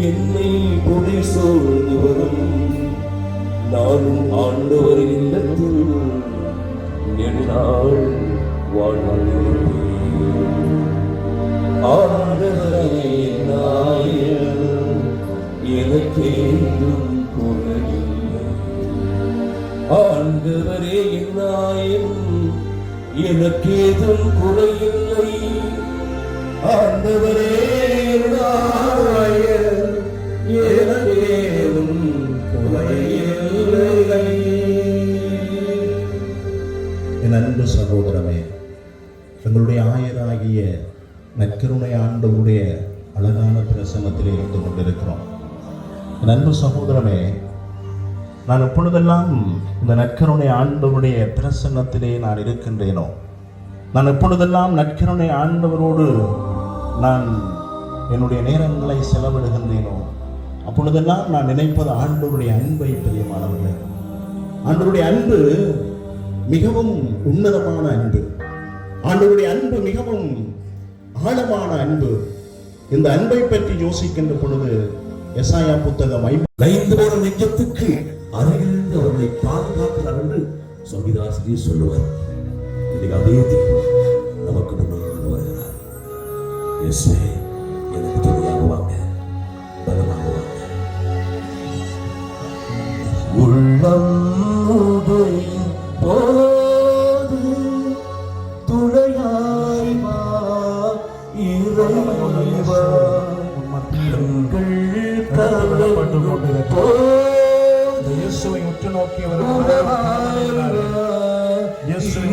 என்னை பொடி சூழ்ந்து வரும். நானும் ஆண்டவரின் இல்லத்தில் நெடுநாள் வாழ்ந்திருப்பேன். ஆண்டவரே என் ஆயர், எனக்கேதும் குறையில்லை. ஆண்டவரே என் ஆயர், எனக்கேதும் குறையில்லை. ஆண்டவரே என் ஆயர், எனக்கேதும் குறையில்லை. என் அன்பு சகோதரமே, எங்களுடைய ஆயராகிய நற்கருணை ஆண்டவருடைய அழகான பிரசன்னத்திலே இருந்து கொண்டிருக்கிறோம். என் அன்பு சகோதரமே, நான் எப்பொழுதெல்லாம் இந்த நற்கருணை ஆண்டவருடைய பிரசன்னத்திலே நான் இருக்கின்றேனோ, நான் எப்பொழுதெல்லாம் நற்கருணை ஆண்டவரோடு நான் என்னுடைய நேரங்களை செலவிடுகின்றேனோ, அப்பொழுதெல்லாம் நான் நினைப்பது ஆண்டவருடைய அன்பை. பிரியமானவர்களே, ஆண்டவருடைய அன்பு மிகவும் உன்னதமான அன்பு. ஆண்டவருடைய அன்பு மிகவும் ஆழமான அன்பு. இந்த அன்பை பற்றி யோசிக்கின்ற பொழுது எசாயா புத்தகம் 5 நெஞ்சத்துக்கு அருகிலிருந்து அவர்களை பாதுகாக்கிறார் என்று சங்கீதாசிரியர் சொல்லுவார். இன்னைக்கு அதே தெய்வம் நமக்கு முன்னால் வருகிறார். இயேசுவே, எனக்கு துணையாக வாங்க, பலமாக வாங்க. உள்ளம் உடையும் போது துணையாய் வா இறைவா. இயேசுவை உற்று நோக்கியவர் இயேசுவை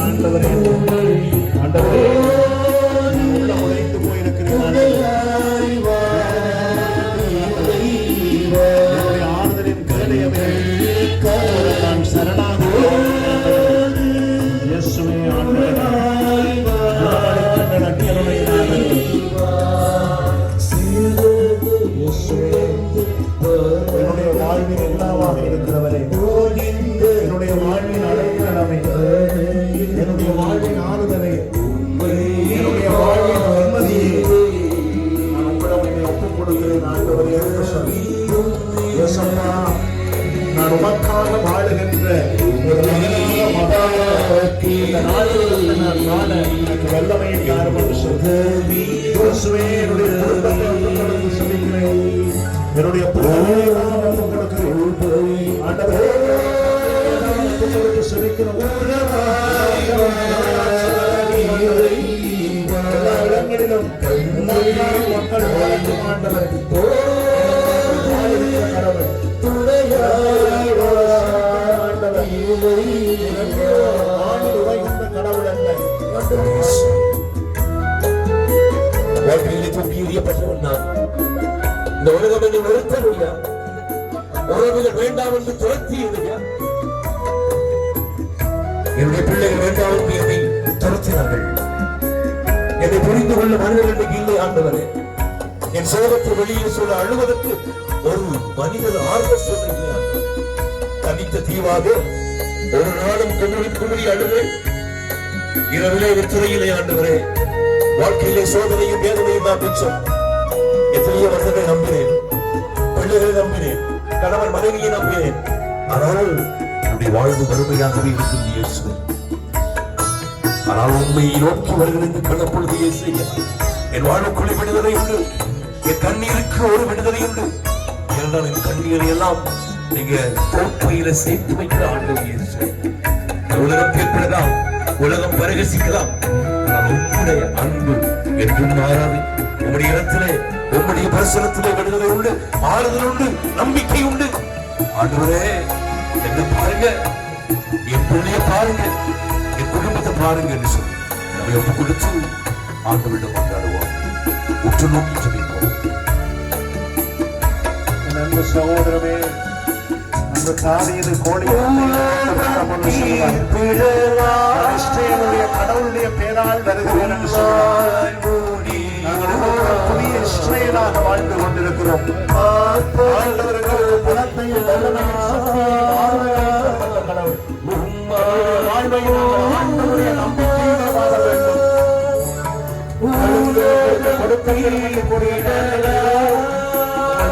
ஆண்டவரே, ஆண்டவரே, உடைத்து போயிருக்கிறேன். ஆறுதலின் கேளையவே நான் சரணாக இயேசுவே ஆண்டவரே, என்னுடைய வாழ்வின் எல்லாமாக இருக்கிறவரே, என்னுடைய வாழ்வின் அடைக்கலமே, என்னுடைய வாழ்வின் ஆறுதலே, என்னுடைய வாழ்வின் நிம்மதியே, நான் உங்களிடம் என்னை ஒப்புக் கொடுக்கிறேன். ஆண்டவரே, இயேசப்பா, நான் உமக்காக வாழுகின்ற ஒரு மகனாக மகனாக இந்த நாடுகளுக்கு நான் வாழ எனக்கு வல்லமையை காரணம் என்று சொல்லி இயேசுவே, என்னுடைய குடும்பத்தை ஒப்புக் சொல்லிக்கிறேன். என்னுடைய புகழை ஒப்புக் கொடுக்கிறேன். ஆண்டவரே, ஒப்புக் கொடுத்து சொல்லிக்கிறோம். எல்லா இடங்களிலும் மக்கள் வாழ்ந்து ஆண்டவர் கடவுள் கடவுள் அல்ல. வாழ்க்கையிலே தூக்கி எறியப்பட்டவன் நான். இந்த உலகம் என்னை வெறுத்தவையா, உறவுகள் வேண்டாம் என்று துரத்தியதையா, என்னுடைய பிள்ளைகள் வேண்டாம் என்று என்னை துரத்தினார்கள். என்னை புரிந்து கொள்ள மனிதர் இன்னைக்கு இல்லை. ஆண்டவரே, என் சோகத்தை வெளியே சொல்ல அழுவதற்கு ஒரு மனிதர் ஆர்வம் சொல்ல தனித்த தீவாக ஒரு நாளும் குமுறி அழுவேன். இரவிலே வெற்றிலையிலே ஆண்டவரே, வாழ்க்கையிலே சோதனையும் வேதனையும் தான் மிச்சம். எத்தனையோ வருடங்களை நம்பினேன், பிள்ளைகளை நம்பினேன், கணவன் மனைவியை நம்பினேன். ஆனால் என்னுடைய வாழ்வு வறுமையாகவே இருக்கும் இயேசுவே. ஆனால் உண்மையை நோக்கி வருகிறது கண்ணப்பொழுது இயேசுவே, என் வாழ்வுக்குள்ளே விடுதலை உண்டு, என் கண்ணீருக்கு ஒரு விடுதலை உண்டு. ஏனென்றால் என் கண்ணீரை எல்லாம் நீங்க போக்கையில சேர்த்து வைக்கிற ஆண்டவர் இயேசுவே. உலகம் கேட்பதெல்லாம், உலகம் பரிகசிக்கலாம், ஆனால் உங்களுடைய அன்பு என்றும் மாறாது. உங்களுடைய இடத்திலே, உங்களுடைய பிரசனத்திலே விடுதலை உண்டு, ஆறுதல் உண்டு, நம்பிக்கை உண்டு. ஆண்டவரே, என்ன பாருங்க, என் பிள்ளைய பாருங்க, என் குடும்பத்தை பாருங்க என்று சொல்லி நம்ம ஒப்பு கொடுத்து ஆண்டவரிடம் கொண்டாடுவோம். உற்று நோக்கி ஜெபிப்போம். அன்பு சகோதரமே, அந்த தாவீது கடவுளுடைய பேரால் வருகிறேன் என்று சொன்னார். நாங்கள் புதிய இஸ்ரேலாக வாழ்ந்து கொண்டிருக்கிறோம். ஆண்டவருக்கு பலத்தையும் வல்லமையும் சக்தியையும் ஆறுதலையும் கடவுள் வாழ்வையும் ஆண்டவருடைய நம்பிக்கையோடு வாழ வேண்டும். கொடுக்கக்கூடிய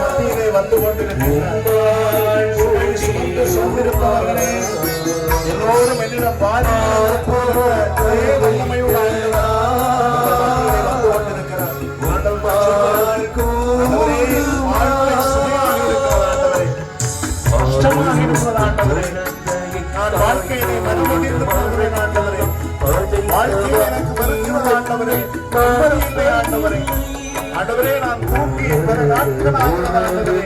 மத்தியிலே வந்து கொண்டிருக்கிறார். சொல்லிருப்பவர்களே, எல்லோரும் என்னிடம் வல்லமையோடு வந்து கொண்டிருக்கிறார். கஷ்டமாக இருக்கிறது ஆண்டவரே, நான் வாழ்க்கையிலே மறுபடிந்து போகிறேன் ஆண்டவரே, வாழ்க்கையில் எனக்கு வருகிறது ஆண்டவரே, ஆண்டவரே, ஆண்டவரே, நான் தூக்கி பல நாட்களாக ஆண்டவரே